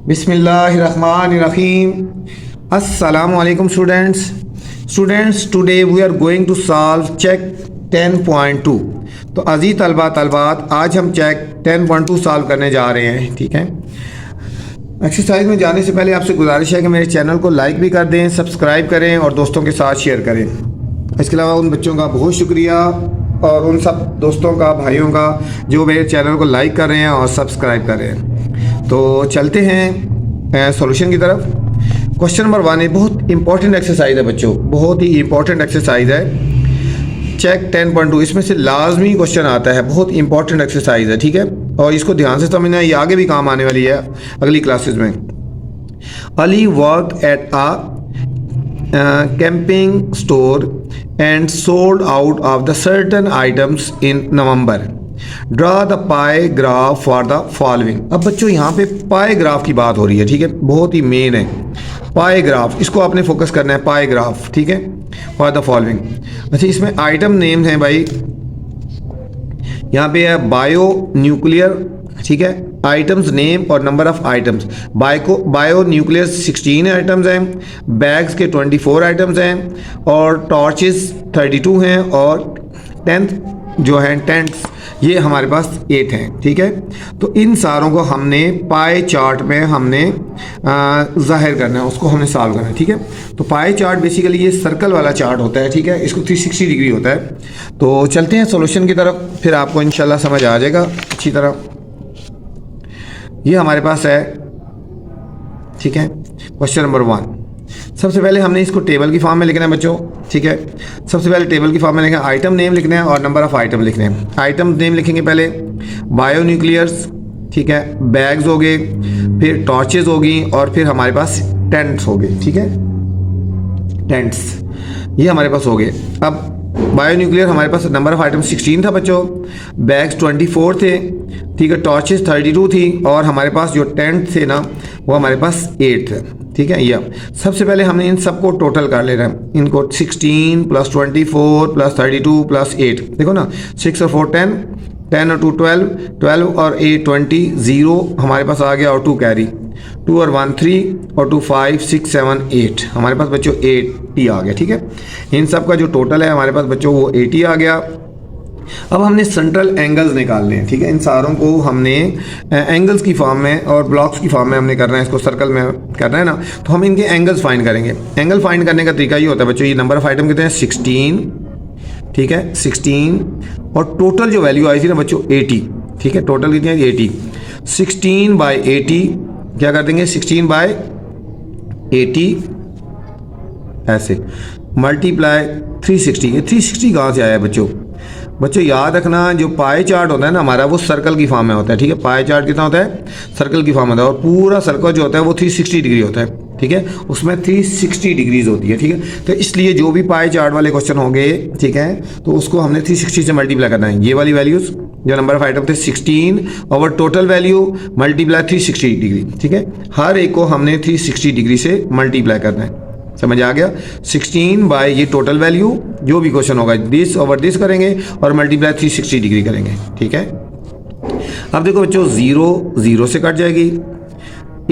बिस्मिल्लाहिर्रहमानिर्रहीम। अस्सलामु अलैकुम students, today we are going to solve check 10.2। तो अजीज़ तलबा तलबात, आज हम चेक 10.2 सॉल्व करने जा रहे हैं। ठीक है, एक्सरसाइज में जाने से पहले आपसे गुजारिश है कि मेरे चैनल को लाइक भी कर दें, सब्सक्राइब करें और दोस्तों के साथ शेयर करें। इसके अलावा उन बच्चों का बहुत शुक्रिया और उन सब दोस्तों का, भाइयों का जो मेरे चैनल को लाइक कर रहे हैं और सब्सक्राइब कर रहे हैं। तो चलते हैं सॉल्यूशन की तरफ। क्वेश्चन नंबर 1 है, बहुत इंपॉर्टेंट एक्सरसाइज है बच्चों, बहुत ही इंपॉर्टेंट एक्सरसाइज है चेक 10.2। इसमें से लाजमी क्वेश्चन आता है, बहुत इंपॉर्टेंट एक्सरसाइज है। ठीक है, और इसको ध्यान से समझना, ये आगे भी काम आने वाली है अगली क्लासेस में। Ali work at a camping store and sold out of the certain items in November. Draw the pie graph for the following. अब बच्चों यहाँ पे पाई ग्राफ की बात हो रही है। ठीक है, बहुत ही मेन है पाई ग्राफ, इसको आपने फोकस करना है, पाई ग्राफ। ठीक है, फॉर द फॉलोइंग। अच्छा, इसमें आइटम नेम है भाई, यहाँ पे है बायो न्यूक्लियर। ठीक है, आइटम्स नेम और number of items. Bio nuclear 16 items हैं, बैग्स के 24 आइटम्स हैं और टॉर्चेस 32 हैं और टेंथ जो हैं टेंट्स ये हमारे पास 8 हैं। ठीक है, तो इन सारों को हमने पाई चार्ट में हमने जाहिर करना है, उसको हमने सॉल्व करना है। ठीक है, तो पाई चार्ट बेसिकली ये सर्कल वाला चार्ट होता है। ठीक है, इसको 360 डिग्री होता है। तो चलते हैं सॉल्यूशन की तरफ, फिर आपको इंशाल्लाह समझ आ जाएगा अच्छी तरह। ये हमारे पास है। ठीक है, क्वेश्चन नंबर 1। सबसे पहले हमने इसको टेबल की फॉर्म में लिखना है बच्चों। ठीक है, सबसे पहले टेबल की फॉर्म में लिखना है, आइटम नेम लिखना है और नंबर ऑफ आइटम लिखने हैं। आइटम नेम लिखेंगे पहले बायो न्यूक्लियर्स। ठीक है, बैग्स हो गए, फिर टॉर्चेज होगी और फिर हमारे पास टेंट्स हो गए। ठीक है, टेंट्स ये हमारे पास हो गए। अब बायो न्यूक्लियर हमारे पास नंबर ऑफ आइटम 16 था बच्चों, बैग्स 24 थे। ठीक है, टॉर्चेज 32 थी और हमारे पास जो टेंट थे ना वो हमारे पास 8 थे। ठीक है, ये सबसे पहले हमने इन सबको टोटल कर लेना है। इनको 16 प्लस 24 प्लस 32 प्लस 8, देखो ना, 6 और 4 10, 10 और 2 12, 12 और 8 20, 0 हमारे पास आ गया और 2 कैरी, 2 और 1 3 और 2 5 6 7 8, हमारे पास बच्चों 80 आ गया। ठीक है, इन सब का जो टोटल है हमारे पास बच्चों वो 80 आ गया। अब हमने सेंट्रल एंगल्स निकालने हैं। ठीक है, इन सारों को हमने एंगल्स की फॉर्म में और ब्लॉक्स की फॉर्म में हमने करना है, इसको सर्कल में करना है ना, तो हम इनके एंगल्स फाइंड करेंगे। एंगल फाइंड करने का तरीका ये होता है बच्चों, ये नंबर ऑफ आइटम कितने हैं 16। ठीक है, 16 और टोटल जो वैल्यू आई थी ना बच्चों 80। ठीक है, टोटल कितनी है 80। 16 बाई 80 क्या कर देंगे, 16 बाई 80 ऐसे मल्टीप्लाई 360। ये 360 कहाँ से आया बच्चों? बच्चों याद रखना, जो पाई चार्ट होता है ना हमारा वो सर्कल की फॉर्म में होता है। ठीक है, पाई चार्ट कितना होता है, सर्कल की फॉर्म में होता है और पूरा सर्कल जो होता है वो 360 डिग्री होता है। ठीक है, उसमें 360 डिग्रीज होती है। ठीक है, तो इसलिए जो भी पाई चार्ट वाले क्वेश्चन होंगे, ठीक है, तो उसको हमने 360 से मल्टीप्लाई करना है। ये वाली वैल्यूज जो नंबर ऑफ आइटम थे 16 और टोटल वैल्यू मल्टीप्लाई 360 डिग्री। ठीक है, हर एक को हमने 360 डिग्री से मल्टीप्लाई करना है। समझ आ गया? 16 बाय ये टोटल वैल्यू जो भी क्वेश्चन होगा दिस ओवर दिस करेंगे और मल्टीप्लाई 360 डिग्री करेंगे। ठीक है, अब देखो बच्चों 0 0 से कट जाएगी,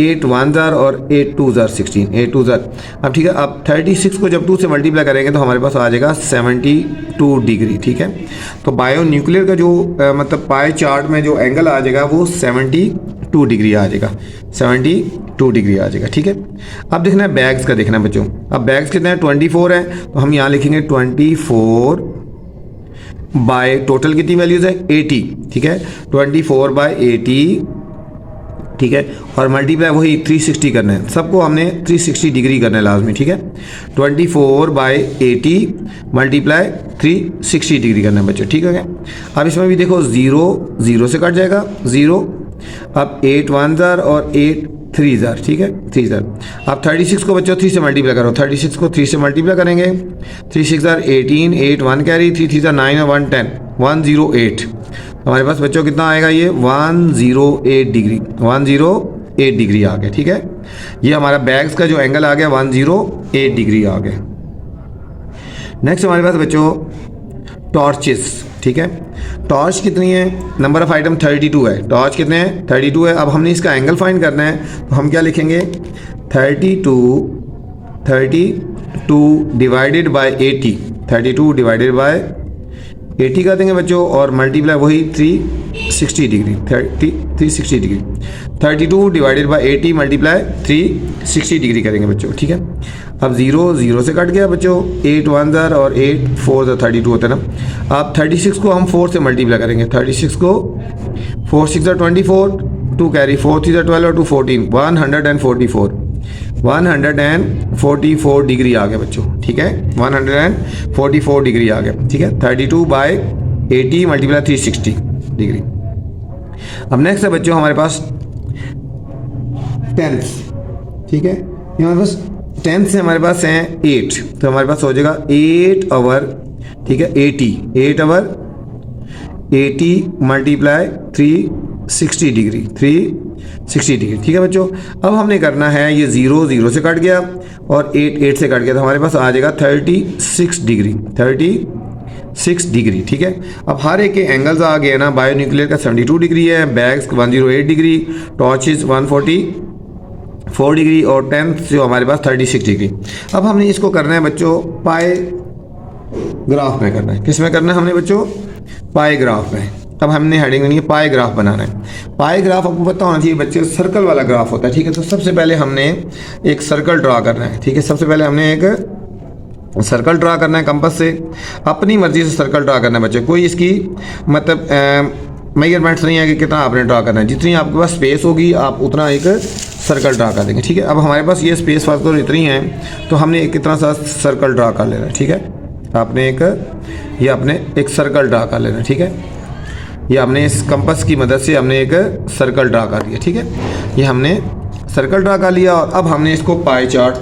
8 1 जार और 8 2 जार 16, 8 2 जार। अब ठीक है, अब 36 को जब 2 से मल्टीप्लाई करेंगे तो हमारे पास आ जाएगा 72 डिग्री। ठीक है, तो बायो न्यूक्लियर का जो मतलब पाई चार्ट में जो एंगल आ जाएगा वो 72 डिग्री आ जाएगा, 72 डिग्री आ जाएगा। ठीक है, अब देखना है बैग्स का, देखना है बच्चों। अब बैग्स कितने हैं 24 है, तो हम यहाँ लिखेंगे 24 बाय टोटल कितनी वैल्यूज है 80। ठीक है, 24 बाय 80। ठीक है, और मल्टीप्लाई वही 360 करना है, सबको हमने 360 डिग्री करना है लाजमी। ठीक है, 24 बाय 80 मल्टीप्लाई 360 डिग्री करना है बच्चों। ठीक है, अब इसमें भी देखो 0 0 से कट जाएगा 0। अब 8 1 जार और 8 3 जार। ठीक है, 3 जार। अब 36 को बच्चों 3 से मल्टीप्लाई करो, 36 को 3 से मल्टीप्लाई करेंगे, 3 6 जार 18, 8 1 कैरी, 3 3 जार 9 और 1 10, 108। हमारे पास बच्चों कितना आएगा ये 108 डिग्री, 108 डिग्री आ गया। ठीक है, ये हमारा बैग्स का जो एंगल आ गया 108 डिग्री आ गया। नेक्स्ट हमारे पास बच्चों टॉर्चेस। ठीक है। टॉर्च कितनी है, नंबर ऑफ आइटम 32 है, टॉर्च कितने हैं 32 है। अब हमने इसका एंगल फाइंड करना है, तो हम क्या लिखेंगे 32 डिवाइडेड बाय 80, 32 डिवाइडेड बाय 80 कर देंगे बच्चों, और मल्टीप्लाई वही 360 degree, 360 degree, 32 divided by 80 multiply 360 degree करेंगे बच्चों, ठीक है। अब 0 से कट गया बच्चों, 8 1 और 8 4 32 होता है ना। अब 36 को हम 4 से मल्टीप्लाई करेंगे, 36 को 4 6 24, 2 कैरी 4 3 12 और 2 14, 144 डिग्री आ गया बच्चों, ठीक है। 144 डिग्री आ गया, ठीक है। 32 बाय 80 मल्टीप्लाई 360 डिग्री। अब नेक्स्ट है बच्चों हमारे पास टेंथ, ठीक है। ये हमारे पास टेंथ से हमारे पास हैं 8, तो हमारे पास हो जाएगा 8 आवर, ठीक है, 8 आवर 80 मल्टीप्लाई 360 डिग्री, 360 डिग्री, ठीक है बच्चों। अब हमने करना है, ये 0 से कट गया और 8 से कट गया, तो हमारे पास आ जाएगा 36 डिग्री, 36 डिग्री, ठीक है। अब हर एक के एंगल्स आ गए ना, बायो न्यूक्लियर का 72 डिग्री है, बैग्स 108 डिग्री, टॉर्चेस 144 डिग्री और टेंथ जो हमारे पास 36 डिग्री। अब हमने इसको करना है बच्चों पाई ग्राफ में करना है। किस में करना है हमने बच्चों, पाई ग्राफ में। अब हमने हेडिंग देनी है पाई ग्राफ बनाना है। पाई ग्राफ आपको पता होना चाहिए बच्चे, सर्कल वाला ग्राफ होता है, ठीक है। तो सबसे पहले हमने एक सर्कल ड्रा करना है, ठीक है। सबसे पहले हमने एक सर्कल ड्रा करना है कंपास से, अपनी मर्जी से सर्कल ड्रा करना है बच्चे, कोई इसकी मतलब मेजरमेंट्स नहीं है कि कितना आपने ड्रा करना है, जितनी आपके पास स्पेस होगी आप उतना एक सर्कल ड्रा कर देंगे, ठीक है। अब हमारे पास ये स्पेस फालतू इतनी है, तो हमने एक कितना सा सर्कल ड्रा कर लेना है, ठीक है। आपने एक सर्कल ड्रा कर लेना है, ठीक है। ये हमने इस कंपास की मदद से हमने एक सर्कल ड्रा कर लिया, ठीक है। ये हमने सर्कल ड्रा कर लिया और अब हमने इसको पाई चार्ट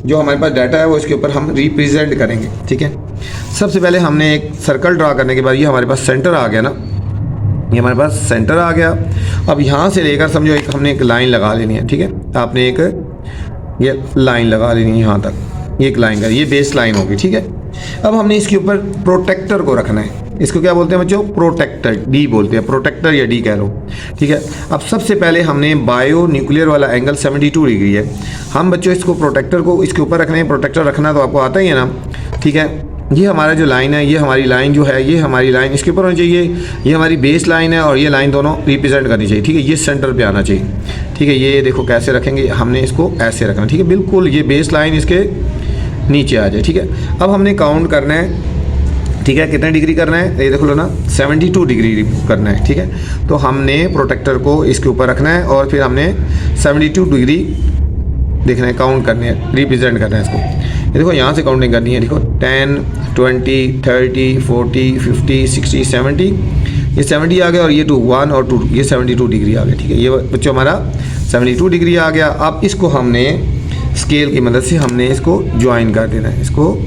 जो हमारे पास डाटा है वो इसके ऊपर हम रिप्रेजेंट करेंगे, ठीक है। सबसे पहले हमने एक सर्कल ड्रा करने के बाद ये हमारे पास सेंटर आ गया ना, ये हमारे पास सेंटर आ गया। अब यहाँ से लेकर समझो हमने एक लाइन लगा लेनी है, ठीक है। आपने एक ये लाइन लगा लेनी है यहाँ तक, ये एक लाइन का, ये बेस लाइन होगी, ठीक है। अब हमने इसके ऊपर प्रोटेक्टर को रखना है, इसको क्या बोलते हैं बच्चों, प्रोटेक्टर, डी बोलते हैं, प्रोटेक्टर या डी कह लो, ठीक है। अब सबसे पहले हमने बायो न्यूक्लियर वाला एंगल 72 डिग्री है, हम बच्चों इसको प्रोटेक्टर को इसके ऊपर रखना है। प्रोटेक्टर रखना तो आपको आता ही है ना, ठीक है। ये हमारा जो लाइन है, ये हमारी लाइन जो है, ये हमारी लाइन इसके ऊपर होनी चाहिए, ये हमारी बेस लाइन है और ये लाइन दोनों रिप्रेजेंट करनी चाहिए, ठीक है। ये सेंटर पे आना चाहिए, ठीक है। ये देखो कैसे रखेंगे, हमने इसको ऐसे रखना, ठीक है, बिल्कुल ये बेस लाइन इसके नीचे आ जाए, ठीक है। अब हमने काउंट करना है, ठीक है, कितने डिग्री करना है, ये देखो लो ना 72 डिग्री करना है, ठीक है। तो हमने प्रोटेक्टर को इसके ऊपर रखना है और फिर हमने 72 डिग्री देखना है, काउंट करने हैं, रिप्रेजेंट करना है इसको। ये देखो यहाँ से काउंटिंग करनी है, देखो 10 20 30 40 50 60 70, ये 70 आ गया और ये 2 1 और 2 ये 72 डिग्री आ गया, ठीक है। ये बच्चों हमारा 72 डिग्री आ गया। अब इसको हमने स्केल की मदद से हमने इसको ज्वाइन कर देना है, इसको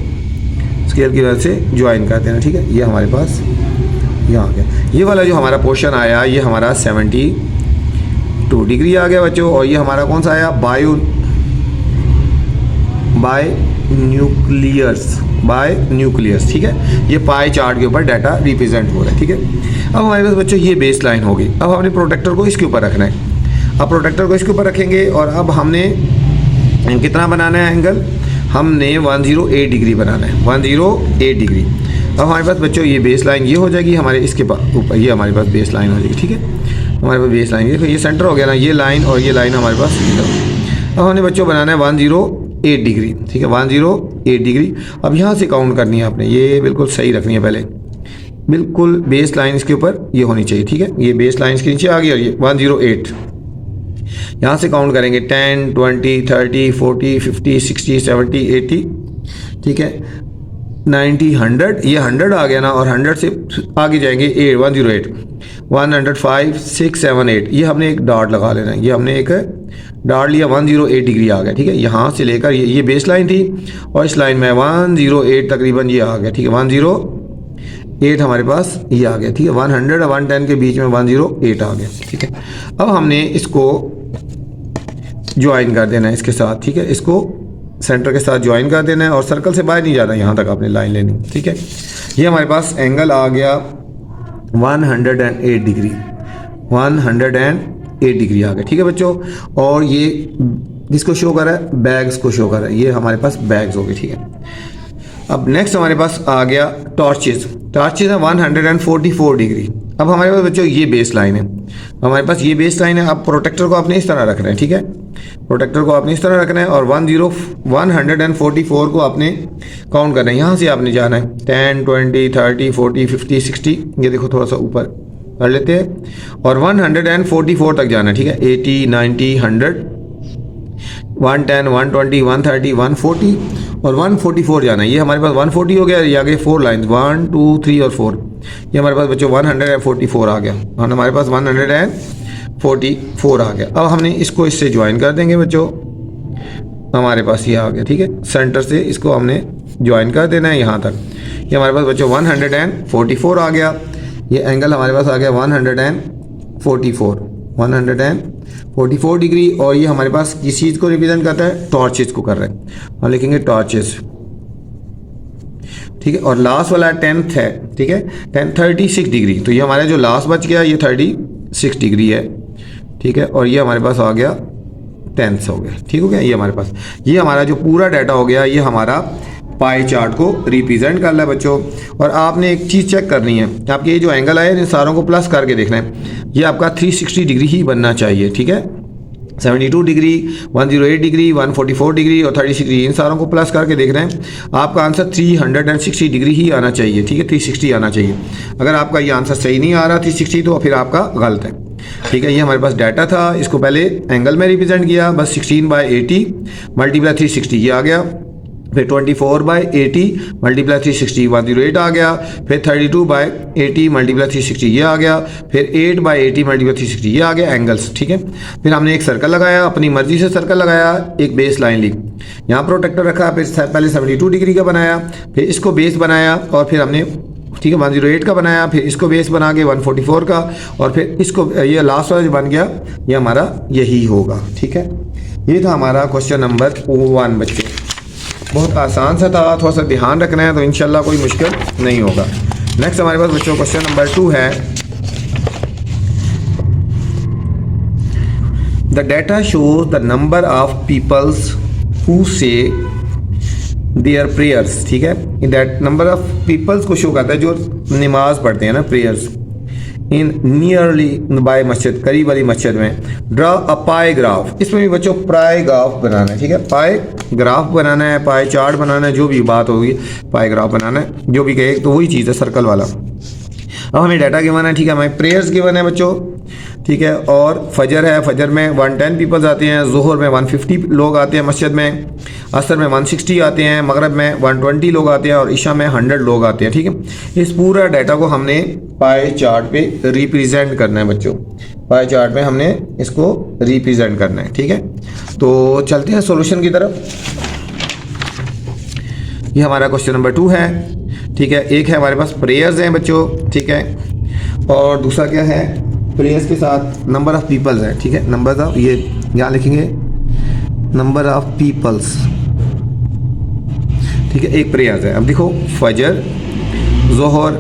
स्केल की मदद से ज्वाइन कर देना, ठीक है। ये हमारे पास यहाँ आ गया, ये वाला जो हमारा पोर्शन आया ये हमारा 72 डिग्री आ गया बच्चों। और ये हमारा कौन सा आया, बाय न्यूक्लियर्स, ठीक है। ये पाई चार्ट के ऊपर डाटा रिप्रेजेंट हो रहा है, ठीक है। अब हमारे पास बच्चों ये बेस लाइन होगी। अब हमने प्रोटेक्टर को इसके ऊपर रखना है, अब प्रोटेक्टर को इसके ऊपर रखेंगे और अब हमने कितना बनाना है एंगल, हमने 108 डिग्री बनाना है, 108 डिग्री। अब हमारे पास बच्चों ये बेस लाइन ये हो जाएगी हमारे इसके ऊपर, ये हमारे पास बेस लाइन हो जाएगी, ठीक है। हमारे पास बेस लाइन देखो ये सेंटर हो गया ना, ये लाइन और ये लाइन हमारे पास। अब हमने बच्चों बनाना है 108 डिग्री, ठीक है, 108 डिग्री। अब यहाँ से काउंट करनी है आपने, ये बिल्कुल सही रखनी है, पहले बिल्कुल बेस लाइन इसके ऊपर ये होनी चाहिए, ठीक है। ये बेस लाइन इसके नीचे आ गई और ये 108, यहाँ से काउंट करेंगे 10 20 30 40 50 60 70 80, ठीक है, 90 100, ये 100 आ गया ना, और 100 से आगे जाएंगे 108 105 6 7 8, ये हमने एक डॉट लगा लेना है, ये हमने एक डॉट लिया, 108 डिग्री आ गया, ठीक है। यहाँ से लेकर ये बेस लाइन थी और इस लाइन में 108 तकरीबन ये आ गया, ठीक है, 108 हमारे पास ये आ गया, ठीक है। 100 और 110 के बीच में 108 आ गया, ठीक है। अब हमने इसको ज्वाइन कर देना है इसके साथ, ठीक है, इसको सेंटर के साथ ज्वाइन कर देना है और सर्कल से बाहर नहीं जाना, यहाँ तक आपने लाइन लेनी, ठीक है। ये हमारे पास एंगल आ गया 108 डिग्री, 108 डिग्री आ गया। ठीक है बच्चों, और ये किसको शो कर रहा है, बैग्स को शो कर रहा है, ये हमारे पास बैग्स हो गए। ठीक है, अब नेक्स्ट हमारे पास आ गया टॉर्चेज। टॉर्चेज है 144 डिग्री। अब हमारे पास बच्चों ये बेस लाइन है, हमारे पास ये बेस लाइन है। अब प्रोटेक्टर को आपने इस तरह रखना है। ठीक है, प्रोटेक्टर को आपने इस तरह रखना है और 144 को आपने काउंट करना है। यहाँ से आपने जाना है 10, 20, 30, 40, 50, 60, ये देखो थोड़ा सा ऊपर कर लेते हैं, और 144 तक जाना है। ठीक है, 80, 90, 100, 110, 120, 130, 140 और 144 जाना है। ये हमारे पास 140 हो गया। ये आगे 4 लाइन 1, 2, 3 और 4, ये हमारे पास बच्चों 144 आ गया, और हमारे पास 144 आ गया। अब हमने इसको इससे ज्वाइन कर देंगे बच्चों, हमारे पास ये आ गया। ठीक है, सेंटर से इसको हमने ज्वाइन कर देना है यहाँ तक। ये हमारे पास बच्चों 144 आ गया। ये एंगल हमारे पास आ गया 144 डिग्री, और ये हमारे पास किस चीज़ को रिप्रेजेंट करता है, टॉर्चेस को कर रहे हैं। हम लिखेंगे टॉर्चेस। ठीक है, और लास्ट वाला 10th है। ठीक है, 36 डिग्री, तो ये हमारा जो लास्ट बच गया ये 36 डिग्री है। ठीक है, और ये हमारे पास आ गया 10th हो गया। ठीक हो गया, ये हमारे पास, ये हमारा जो पूरा डाटा हो गया, ये हमारा पाई चार्ट को रिप्रेजेंट कर रहा है बच्चों। और आपने एक चीज़ चेक करनी है, आपके ये जो एंगल आए इन सारों को प्लस करके देखना है, ये आपका 360 डिग्री ही बनना चाहिए। ठीक है, 72 डिग्री, 108 डिग्री, 144 डिग्री और 36 डिग्री, इन सारों को प्लस करके देख रहे हैं, आपका आंसर 360 डिग्री ही आना चाहिए। ठीक है, 360 आना चाहिए। अगर आपका ये आंसर सही नहीं आ रहा 360, तो फिर आपका गलत है। ठीक है, ये हमारे पास डाटा था, इसको पहले एंगल में रिप्रेजेंट किया, बस 16/80 मल्टीप्लाई 360 ये आ गया, फिर 24/80 मल्टीप्लाई 360 108 आ गया, फिर 32/80 मल्टीप्लाई 360 ये आ गया, फिर 8/80 मल्टीप्लाई 360 ये आ गया एंगल्स। ठीक है, फिर हमने एक सर्कल लगाया, अपनी मर्जी से सर्कल लगाया, एक बेस लाइन ली, यहाँ प्रोटेक्टर रखा, फिर पहले 72 डिग्री का बनाया, फिर इसको बेस बनाया, और फिर हमने ठीक है 108 का बनाया, फिर इसको बेस बना के 144 का, और फिर इसको ये लास्ट वाला जो बन गया ये हमारा यही होगा। ठीक है, ये था हमारा क्वेश्चन नंबर 1 बच्चे, बहुत आसान सा था, थोड़ा सा ध्यान रखना है तो इंशाल्लाह कोई मुश्किल नहीं होगा। नेक्स्ट हमारे पास बच्चों क्वेश्चन नंबर 2 है, the data shows the number of peoples who say their prayers. ठीक है, दैट नंबर ऑफ पीपल्स को शो करता है जो नमाज पढ़ते हैं ना, प्रेयर्स, इन नियरली बाय मस्जिद, करीब वाली मस्जिद में। ड्रा अ पाई ग्राफ, इसमें भी बच्चों पाई ग्राफ बनाना है। ठीक है, पाई ग्राफ बनाना है, पाई चार्ट बनाना है, जो भी बात होगी पाई ग्राफ बनाना है, जो भी कहे तो वही चीज़ है सर्कल वाला। अब हमें डाटा गिवन है। ठीक है, हमें प्रेयर्स गिवन है बच्चों। ठीक है, और फजर है, फजर में 110 पीपल्स आते हैं, ज़ोहर में 150 लोग आते हैं मस्जिद में, असर में 160 आते हैं, मगरब में 120 लोग आते हैं और इशा में 100 लोग आते हैं। ठीक है, इस पूरा डाटा को हमने पाई चार्ट पे रिप्रेजेंट करना है बच्चों, पाई चार्ट में हमने इसको रिप्रेजेंट करना है। ठीक है, तो चलते हैं सॉल्यूशन की तरफ। ये हमारा क्वेश्चन नंबर 2 है। ठीक है, एक है हमारे पास प्रेयर्स हैं बच्चों। ठीक है, और दूसरा क्या है, प्रेयर्स के साथ नंबर ऑफ पीपल्स है। ठीक है, नंबर ऑफ, ये यहाँ लिखेंगे नंबर ऑफ पीपल्स। ठीक है, एक प्रेयर्स है। अब देखो फजर, जोहर,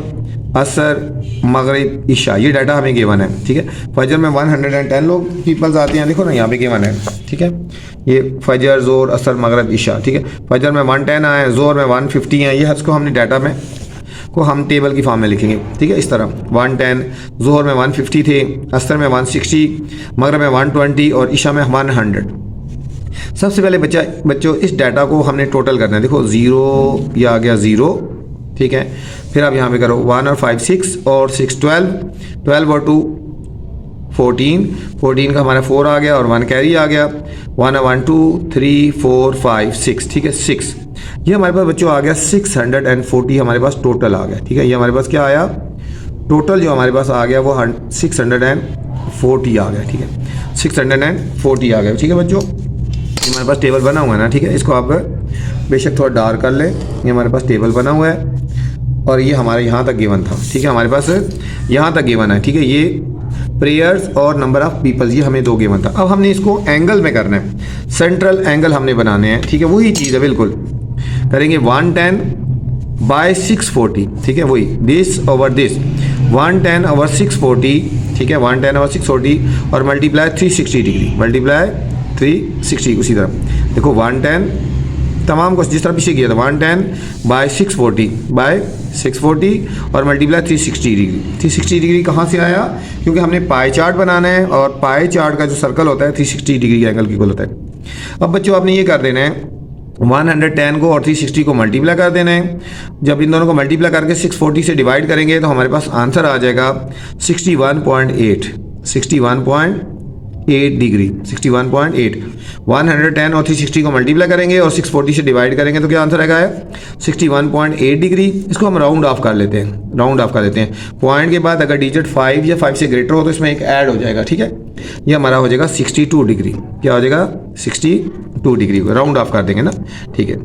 असर, मगरिब, इशा, ये डाटा हमें गिवन है। ठीक है, फजर में 110 लोग पीपल्स आते हैं, देखो ना यहाँ पे गिवन है। ठीक है, ये फजर, जोर, असर, मगरिब, इशा। ठीक है, फजर में 110 आए, जोर में 150 हैं, ये इसको हमने डाटा में को हम टेबल की फॉर्म में लिखेंगे। ठीक है, इस तरह 110, जोहर में 150 थे, असर में 160, मगरिब में 120 और इशा में 100। सबसे पहले बच्चों इस डाटा को हमने टोटल करना है। देखो 0 ये आ गया 0। ठीक है, फिर आप यहाँ पे करो 1 और 5 6 और 6 12, 12 और 2 14, 14 का हमारा 4 आ गया और 1 कैरी आ गया, 1 1 2 3 4 5 6। ठीक है, 6, ये हमारे पास बच्चों आ गया 640 हमारे पास टोटल आ गया। ठीक है, ये हमारे पास क्या आया, टोटल जो हमारे पास आ गया वो 640 आ गया। ठीक है, 640 आ गया। ठीक है बच्चों, ये हमारे पास टेबल बना हुआ है ना। ठीक है, इसको आप बेशक थोड़ा डार्क कर लें, ये हमारे पास टेबल बना हुआ है और ये हमारे यहाँ तक गिवन था। ठीक है, हमारे पास यहाँ तक गिवन है। ठीक है, ये प्रेयर्स और नंबर ऑफ पीपल्स ये हमें 2 गिवन था। अब हमने इसको एंगल में करना है, सेंट्रल एंगल हमने बनाने हैं। ठीक है, वही चीज़ है, बिल्कुल करेंगे 110/640। ठीक है, वही दिस ओवर दिस 110 ओवर 640, ठीक है, 110 ओवर 640 और मल्टीप्लाई 360 डिग्री, मल्टीप्लाई 360 उसी तरह देखो 110 तमाम को जिस तरह पीछे किया था 110 बाय 640 और मल्टीप्लाई 360 डिग्री। 360 डिग्री कहाँ से आया? क्योंकि हमने पाई चार्ट बनाना है और पाई चार्ट का जो सर्कल होता है 360 डिग्री के एंगल की इक्वल होता है। अब बच्चों आपने ये कर देना है 110 को और 360 को मल्टीप्लाई कर देना है। जब इन दोनों को मल्टीप्लाई करके 640 से डिवाइड करेंगे तो हमारे पास आंसर आ जाएगा 61.8 डिग्री, 61.8। 110 और 360 को मल्टीप्लाई करेंगे और 640 से डिवाइड करेंगे तो क्या आंसर आएगा है 61.8 डिग्री। इसको हम राउंड ऑफ कर लेते हैं, पॉइंट के बाद अगर डिजिट 5 या 5 से ग्रेटर हो तो इसमें एक ऐड हो जाएगा, ठीक है, ये हमारा हो जाएगा 62 डिग्री। क्या हो जाएगा 62 डिग्री, राउंड ऑफ कर देंगे ना, ठीक है।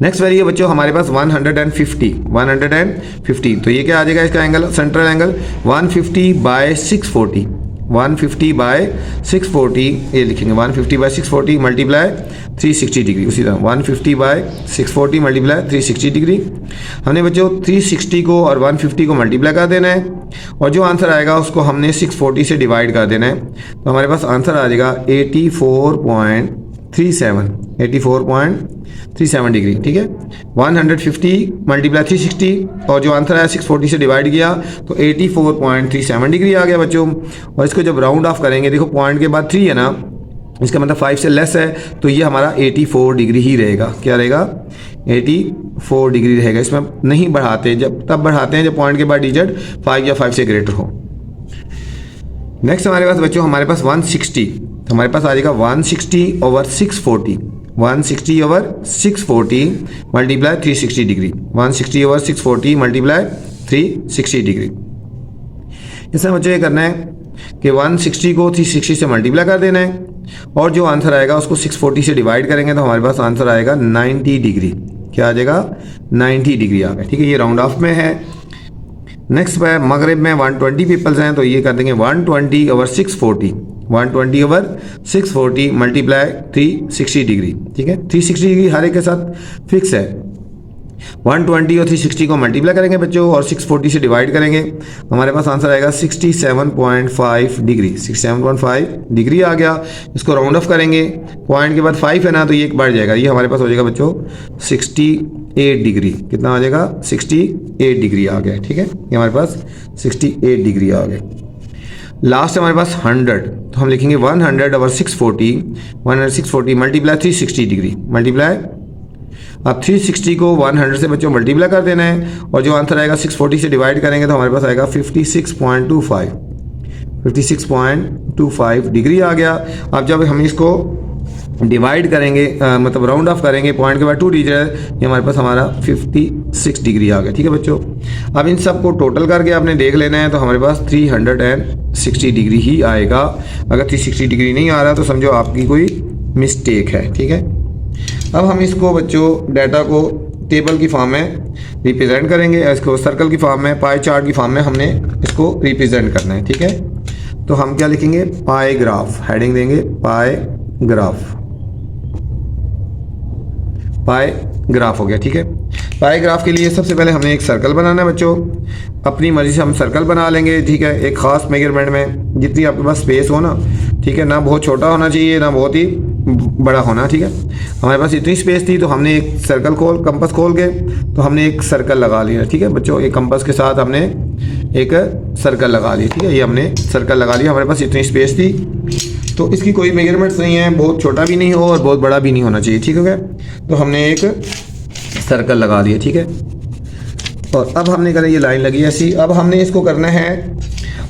नेक्स्ट वैल्यू है बच्चों हमारे पास 150, तो ये क्या आ जाएगा इसका angle, central angle 150 by 640, 150 by 640 ये लिखेंगे 150 बाय 640 मल्टीप्लाई 360 डिग्री, उसी तरह 150 बाय 640 मल्टीप्लाई 360 डिग्री। हमने बच्चों 360 को और 150 को मल्टीप्लाई कर देना है और जो आंसर आएगा उसको हमने 640 से डिवाइड कर देना है, तो हमारे पास आंसर आ जाएगा 84.37 डिग्री, ठीक है। 150 मल्टीप्लाई 360 और जो आंसर आया 640 से डिवाइड किया तो 84.37 डिग्री आ गया बच्चों। और इसको जब राउंड ऑफ करेंगे, देखो पॉइंट के बाद 3 है ना, इसका मतलब 5 से लेस है, तो ये हमारा 84 डिग्री ही रहेगा। क्या रहेगा 84 डिग्री रहेगा। इसमें नहीं बढ़ाते, जब तब बढ़ाते हैं जब पॉइंट के बाद डिजिट 5 या 5 से ग्रेटर हो। नेक्स्ट हमारे पास बच्चों हमारे पास 160, तो हमारे पास आ जाएगा 160 over 640, 160 over 640 multiply 360 degree, 160 over 640 multiply 360 degree. इसमें मुझे ये करना है कि 160 को 360 से मल्टीप्लाई कर देना है और जो आंसर आएगा उसको 640 से डिवाइड करेंगे तो हमारे पास आंसर आएगा 90 डिग्री। क्या आ जाएगा 90 डिग्री आ गया, ठीक है, ये राउंड ऑफ में है। नेक्स्ट पे मगरिब में 120 पीपल्स हैं, तो ये कर देंगे 120 ओवर 640, 120 ओवर 640 मल्टीप्लाई 360 डिग्री, ठीक है। 360 डिग्री हर एक के साथ फिक्स है। 120 और 360 को मल्टीप्लाई करेंगे बच्चों और 640 से डिवाइड करेंगे, हमारे पास आंसर आएगा 67.5 डिग्री, 67.5 डिग्री आ गया। इसको राउंड ऑफ करेंगे, पॉइंट के बाद 5 है ना, तो ये बढ़ जाएगा, ये हमारे पास हो जाएगा बच्चों 68 डिग्री। कितना आ जाएगा 68 डिग्री आ गया, ठीक है, ये हमारे पास 68 डिग्री आ गया। लास्ट हमारे पास 100, तो हम लिखेंगे 100 ओवर 640 मल्टीप्लाई 360 डिग्री, मल्टीप्लाई अब 360 को 100 से बच्चों मल्टीप्लाई कर देना है और जो आंसर आएगा 640 से डिवाइड करेंगे तो हमारे पास आएगा 56.25 डिग्री आ गया। अब जब हम इसको डिवाइड करेंगे मतलब राउंड ऑफ करेंगे, पॉइंट के बाद 2 डिजिट है, ये हमारे पास हमारा 56 डिग्री आ गया, ठीक है बच्चों। अब इन सब को टोटल करके आपने देख लेना है, तो हमारे पास 360 डिग्री ही आएगा। अगर 360 डिग्री नहीं आ रहा तो समझो आपकी कोई मिस्टेक है, ठीक है। अब हम इसको बच्चों डाटा को टेबल की फॉर्म में रिप्रेजेंट करेंगे, इसको सर्कल की फॉर्म में, पाई चार्ट की फॉर्म में हमने इसको रिप्रेजेंट करना है, ठीक है। तो हम क्या लिखेंगे पाई ग्राफ, हेडिंग देंगे पाई ग्राफ हो गया, ठीक है। पाई ग्राफ के लिए सबसे पहले हमने एक सर्कल बनाना है बच्चों, अपनी मर्जी से हम सर्कल बना लेंगे, ठीक है। एक ख़ास मेजरमेंट में जितनी आपके पास स्पेस हो ना, ठीक है, ना बहुत छोटा होना चाहिए ना बहुत ही बड़ा होना, ठीक है। हमारे पास इतनी स्पेस थी तो हमने एक सर्कल कंपास खोल के तो हमने एक सर्कल लगा लिया, ठीक है बच्चों। एक कंपास के साथ हमने एक सर्कल लगा लिया, ठीक है, ये हमने सर्कल लगा लिया। हमारे पास इतनी स्पेस थी तो इसकी कोई मेजरमेंट्स नहीं है, बहुत छोटा भी नहीं हो और बहुत बड़ा भी नहीं होना चाहिए, ठीक है। तो हमने एक सर्कल लगा दिया, ठीक है। और अब हमने करा ये लाइन लगी ऐसी। अब हमने इसको करना है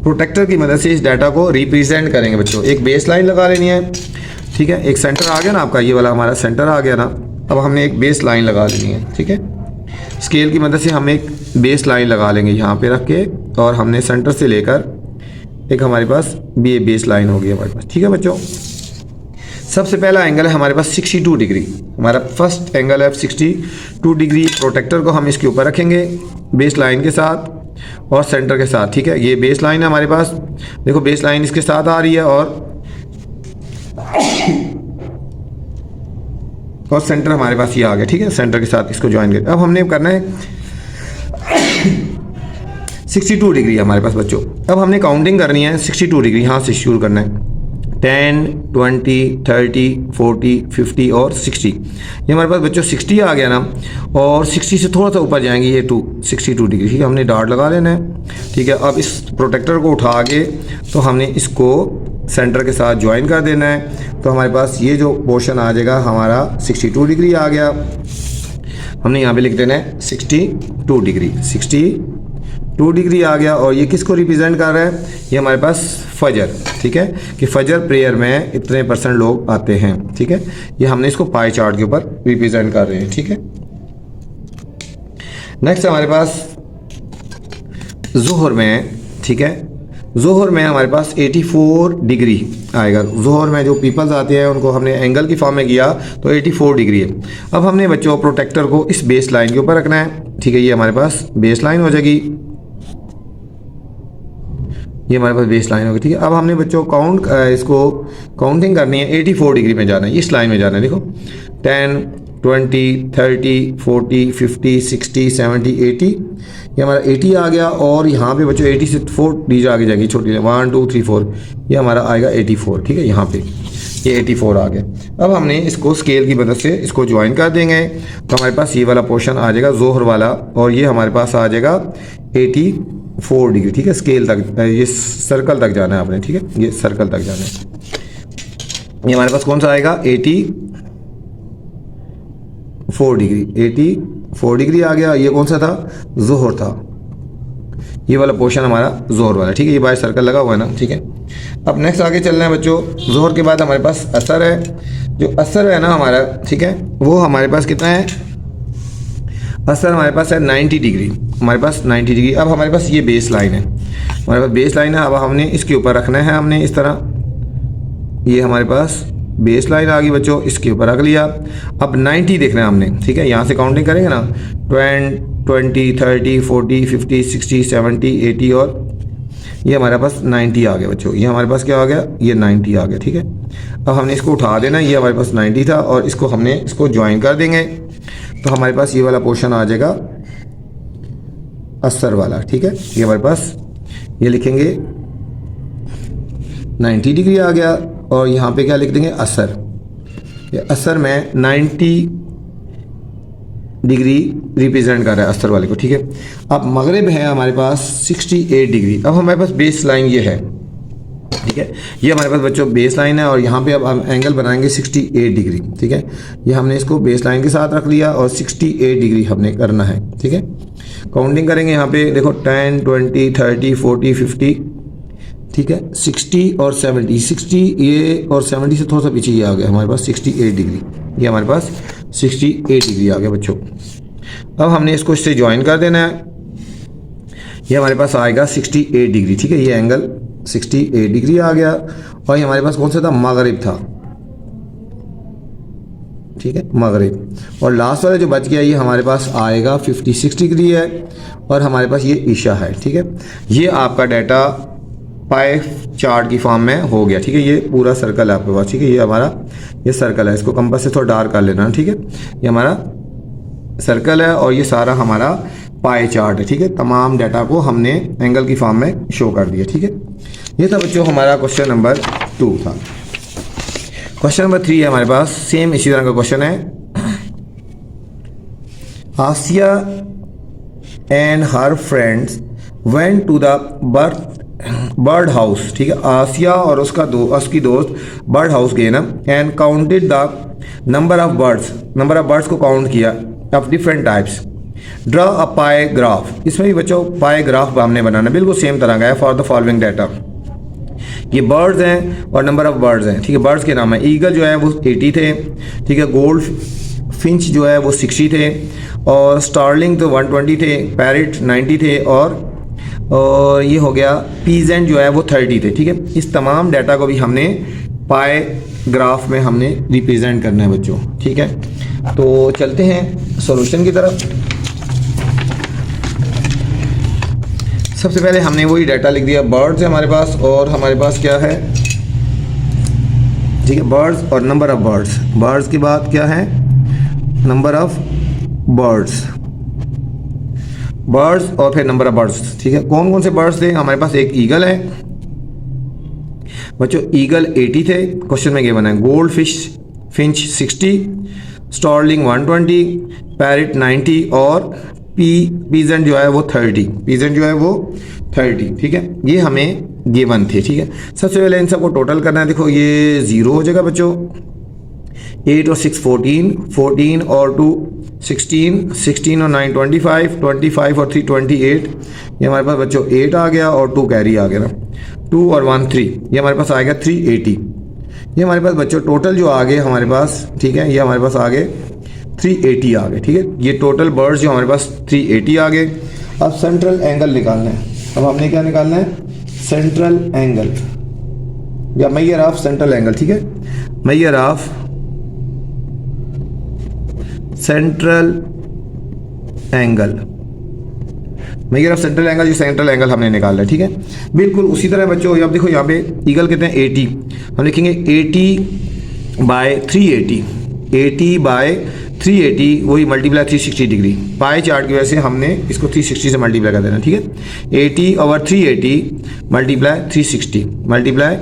प्रोटेक्टर की मदद से इस डाटा को रिप्रेजेंट करेंगे बच्चों। एक बेस लाइन लगा लेनी है, ठीक है। एक सेंटर आ गया ना आपका, ये वाला हमारा सेंटर आ गया ना। अब हमने एक बेस लाइन लगा लेनी है, ठीक है। स्केल की मदद से हम एक बेस लाइन लगा लेंगे यहाँ पे रख के, और हमने सेंटर से लेकर एक हमारे पास ये बेस लाइन होगी हमारे पास, ठीक है बच्चों। सबसे पहला एंगल है हमारे पास 62 डिग्री, हमारा फर्स्ट एंगल है 62 डिग्री। प्रोटेक्टर को हम इसके ऊपर रखेंगे बेस लाइन के साथ और सेंटर के साथ, ठीक है। ये बेस लाइन है हमारे पास, देखो बेस लाइन इसके साथ आ रही है और सेंटर हमारे पास ये आ गया, ठीक है। सेंटर के साथ इसको ज्वाइन कर। अब हमने करना है 62 डिग्री है हमारे पास बच्चों। अब हमने काउंटिंग करनी है 62 डिग्री, यहाँ से शुरू करना है। 10, 20, 30, 40, 50 और 60। ये हमारे पास बच्चों 60 आ गया ना, और 60 से थोड़ा सा ऊपर जाएंगे ये 62 डिग्री, ठीक है। हमने डॉट लगा लेना है, ठीक है। अब इस प्रोटेक्टर को उठा के तो हमने इसको सेंटर के साथ ज्वाइन कर देना है। तो हमारे पास ये जो पोर्शन आ जाएगा हमारा 62 डिग्री आ गया। हमने यहाँ पे लिख देना है 62 डिग्री, 62 डिग्री आ गया। और ये किसको रिप्रेजेंट कर रहा है? ये हमारे पास फजर, ठीक है, कि फजर प्रेयर में इतने % लोग आते हैं, ठीक है। ये हमने इसको पाई चार्ट के ऊपर रिप्रेजेंट कर रहे हैं, ठीक है। नेक्स्ट हमारे पास ज़ोहर में, ठीक है, ज़ोहर में हमारे पास 84 डिग्री आएगा। ज़ोहर में जो पीपल्स आते हैं उनको हमने एंगल की फॉर्म में किया तो 84 डिग्री है। अब हमने बच्चों प्रोटेक्टर को इस बेस लाइन के ऊपर रखना है, ठीक है। ये हमारे पास बेस लाइन हो जाएगी, ये हमारे पास बेस लाइन होगी, ठीक है। अब हमने बच्चों इसको काउंटिंग करनी है, 84 डिग्री में जाना है, इस लाइन में जाना है। देखो 10, 20, 30, 40, 50, 60, 70, 80। ये हमारा 80 आ गया। और यहाँ पे बच्चों 80 से 4 डीज आगे जाएगी छोटी, 1, 2, 3, 4, ये हमारा आएगा 84, ठीक है। यहाँ पे ये 84 आ गया। अब हमने इसको स्केल की मदद से इसको ज्वाइन कर देंगे तो हमारे पास ये वाला पोर्शन आ जाएगा ज़ोहर वाला, और ये हमारे पास आ जाएगा 84 डिग्री, ठीक है। स्केल तक, ये सर्कल तक जाना है आपने, ठीक है, ये सर्कल तक जाना है। ये हमारे पास कौन सा आएगा? 84 डिग्री, 84 डिग्री आ गया। ये कौन सा था? ज़ोहर था, ये वाला पोर्शन हमारा ज़ोहर वाला, ठीक है। ये बाय सर्कल लगा हुआ है ना, ठीक है। अब नेक्स्ट आगे चलना है बच्चों। ज़ोहर के बाद हमारे पास असर है। जो असर है ना हमारा, ठीक है, वो हमारे पास कितना है? असर हमारे पास है 90 डिग्री, हमारे पास 90 डिग्री। अब हमारे पास ये बेस लाइन है, हमारे पास बेस लाइन है। अब हमने इसके ऊपर रखना है, हमने इस तरह, ये हमारे पास बेस लाइन आ गई बच्चों, इसके ऊपर रख लिया। अब 90 देखना है हमने, ठीक है। यहाँ से काउंटिंग करेंगे ना, 20, 30, 40, 50, 60, 70, 80 और ये हमारे पास 90 आ गया बच्चों। ये हमारे पास क्या आ गया? ये 90 आ गया, ठीक है। अब हमने इसको उठा देना, ये हमारे पास 90 था, और इसको हमने इसको ज्वाइन कर देंगे तो हमारे पास ये वाला पोर्शन आ जाएगा असर वाला, ठीक है। ये हमारे पास, ये लिखेंगे 90 डिग्री आ गया, और यहाँ पे क्या लिख देंगे? असर। ये असर में 90 डिग्री रिप्रेजेंट कर रहा है असर वाले को, ठीक है। अब मगरिब है हमारे पास 68 डिग्री। अब हमारे पास बेस लाइन ये है, ठीक है। ये हमारे पास बच्चों बेस लाइन है, और यहाँ पे अब हम एंगल बनाएंगे 68 डिग्री, ठीक है। ये हमने इसको बेस लाइन के साथ रख लिया और 68 डिग्री हमने करना है, ठीक है। काउंटिंग करेंगे यहाँ पे, देखो 10, 20, 30, 40, 50, ठीक है, 60 और 70, 60 ये और 70 से थोड़ा सा पीछे ये आ गया हमारे पास 68 डिग्री। ये हमारे पास 68 डिग्री आ गया बच्चों। अब हमने इसको इससे ज्वाइन कर देना है, ये हमारे पास आएगा 68 डिग्री, ठीक है। ये एंगल 68 डिग्री आ गया। और ये हमारे पास कौन सा था? मगरिब था, ठीक है, मगरिब। और लास्ट वाला जो बच गया ये हमारे पास आएगा 56 डिग्री है, और हमारे पास ये ईशा है, ठीक है। ये आपका डाटा पाई चार्ट की फॉर्म में हो गया, ठीक है। ये पूरा सर्कल है आपके पास, ठीक है। ये हमारा ये सर्कल है, इसको कंपास से थोड़ा डार्क कर लेना, ठीक है। ये हमारा सर्कल है, और ये सारा हमारा पाई चार्ट है, ठीक है। तमाम डाटा को हमने एंगल की फॉर्म में शो कर दिया, ठीक है। ये था बच्चों हमारा क्वेश्चन नंबर 2 था। क्वेश्चन नंबर 3 है हमारे पास, सेम इसी तरह का क्वेश्चन है। Asiya and her friends went to the bird house, ठीक है। आसिया और उसकी दोस्त बर्ड हाउस गए ना, and counted the number of birds को काउंट किया of different types. Draw a pi graph. इसमें भी बच्चों पाई ग्राफ हमने बनाना, बिल्कुल सेम तरह का है। फॉर द फॉलोइंग डाटा, ये बर्ड्स हैं और नंबर ऑफ बर्ड्स हैं, ठीक है। बर्ड्स के नाम है, ईगल जो है वो 80 थे, ठीक है। गोल्ड फिंच जो है वो 60 थे, और स्टारलिंग तो 120 थे, पैरेट 90 थे, और ये हो गया पीजेंट जो है वो 30 थे, ठीक है। इस तमाम डाटा को भी हमने पाई ग्राफ में हमने रिप्रेजेंट करना है बच्चों, ठीक है। तो चलते हैं सॉल्यूशन की तरफ। सबसे पहले हमने वही डाटा लिख दिया, बर्ड्स है हमारे पास, और हमारे पास क्या है, ठीक है, बर्ड्स और नंबर ऑफ बर्ड्स। बर्ड्स की बात क्या है? Number of birds. बर्ड्स और फिर नंबर ऑफ बर्ड्स। ठीक है, कौन कौन से बर्ड्स थे हमारे पास? एक ईगल है बच्चों, ईगल 80 थे, क्वेश्चन में गिवन है। गोल्ड फिंच 60, स्टॉर्लिंग 120, पैरेट 90 और पीजेंट जो है वो 30, पीजेंट जो है वो 30। ठीक है, ये हमें गिवन थे। ठीक है, सबसे पहले इन सबको टोटल करना है। देखो ये 0 हो जाएगा बच्चों, 8 और 6 14, 14 और 2 16, 16 और 9 25, 25 और 3 28, ये हमारे पास बच्चों 8 आ गया और 2 कैरी आ गया ना, 2 और 1 3, ये हमारे पास आ गया 380। ये हमारे पास बच्चों टोटल जो आ गए हमारे पास, ठीक है, ये हमारे पास आ गए 380 आ गए। ठीक है, ये टोटल बर्ड्स जो हमारे पास 380 आ गए। अब सेंट्रल एंगल निकालना है। अब हमने क्या निकालना है? सेंट्रल एंगल या मेजर ऑफ सेंट्रल एंगल। ठीक है, measure of central angle, measure of central angle, जो सेंट्रल एंगल हमने निकाला है। ठीक है, बिल्कुल उसी तरह बच्चों अब देखो यहाँ पे ईगल कहते हैं 80, हम लिखेंगे 80 बाय 380, 80 बाय 380 वही मल्टीप्लाई 360 डिग्री। पाई चार्ट की वजह से हमने इसको 360 से मल्टीप्लाई कर देना। ठीक है, 80 ओवर 380 मल्टीप्लाई 360, मल्टीप्लाई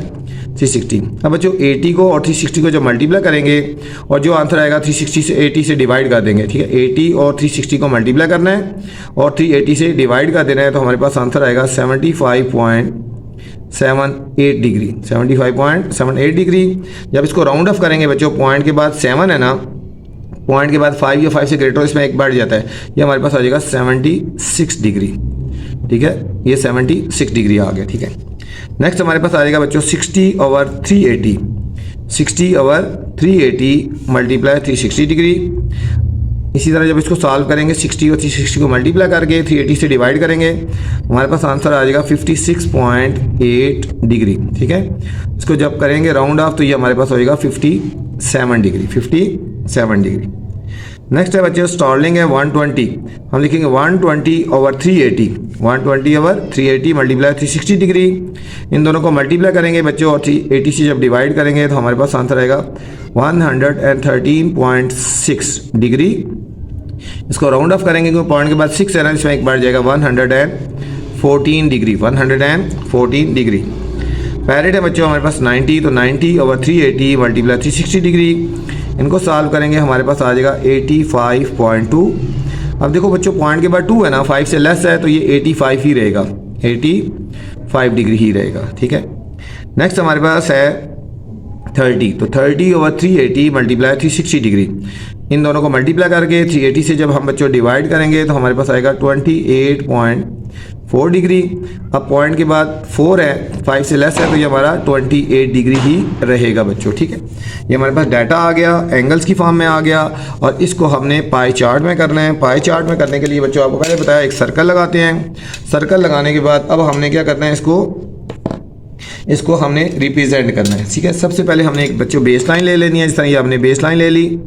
360। अब बच्चों 80 को और 360 को जब मल्टीप्लाई करेंगे और जो आंसर आएगा 360 से 80 से डिवाइड कर देंगे। ठीक है, 80 और 360 को मल्टीप्लाई करना है और 380 से डिवाइड कर देना है, तो हमारे पास आंसर आएगा 75.78 डिग्री, 75.78 डिग्री। जब इसको राउंड ऑफ करेंगे बच्चों, पॉइंट के बाद 7 है ना, पॉइंट के बाद 5 या 5 से ग्रेटर इसमें एक बढ़ जाता है, ये हमारे पास आ जाएगा 76 डिग्री। ठीक है, ये 76 डिग्री आ गया। ठीक है, नेक्स्ट हमारे पास आ जाएगा बच्चों 60 ओवर 380, 60 ओवर 380 मल्टीप्लाई 360 डिग्री। इसी तरह जब इसको सॉल्व करेंगे 60 और 360 को मल्टीप्लाई करके 380 से डिवाइड करेंगे, हमारे पास आंसर आ जाएगा 56.8 डिग्री। ठीक है, इसको जब करेंगे राउंड ऑफ तो ये हमारे पास हो जाएगा 57 डिग्री, 57 डिग्री। नेक्स्ट है बच्चों स्टॉर्लिंग है 120, हम लिखेंगे 120 ओवर 380, 120 ओवर 380 मल्टीप्लाई 360 डिग्री। इन दोनों को मल्टीप्लाई करेंगे बच्चों और 380 से जब डिवाइड करेंगे तो हमारे पास आंसर आएगा 113.6 डिग्री। इसको राउंड ऑफ करेंगे क्योंकि पॉइंट के बाद 6 है ना, इसमें एक बार जाएगा 114 डिग्री, 114 डिग्री। पैरेट है बच्चों हमारे पास 90, तो 90 ओवर 380 मल्टीप्लाई 360 डिग्री। इनको सॉल्व करेंगे हमारे पास आ जाएगा 85.2। अब देखो बच्चों पॉइंट के बाद 2 है ना, 5 से लेस है तो ये 85 ही रहेगा, 85 डिग्री ही रहेगा। ठीक है, नेक्स्ट हमारे पास है 30, तो 30 ओवर 380 मल्टीप्लाई 360 डिग्री। इन दोनों को मल्टीप्लाई करके 380 से जब हम बच्चों डिवाइड करेंगे तो हमारे पास आएगा 28.4 डिग्री। अब पॉइंट के बाद 4 है, 5 से लेस है तो ये हमारा 28 डिग्री ही रहेगा बच्चों। ठीक है, ये हमारे पास डाटा आ गया, एंगल्स की फॉर्म में आ गया और इसको हमने पाई चार्ट में करना है। पाई चार्ट में करने के लिए बच्चों आपको पहले बताया एक सर्कल लगाते हैं। सर्कल लगाने के बाद अब हमने क्या करना है, इसको हमने रिप्रेजेंट करना है। ठीक है, सबसे पहले हमने एक बच्चों बेस लाइन ले लेनी है, जिस तरह ये हमने बेस लाइन ले ली।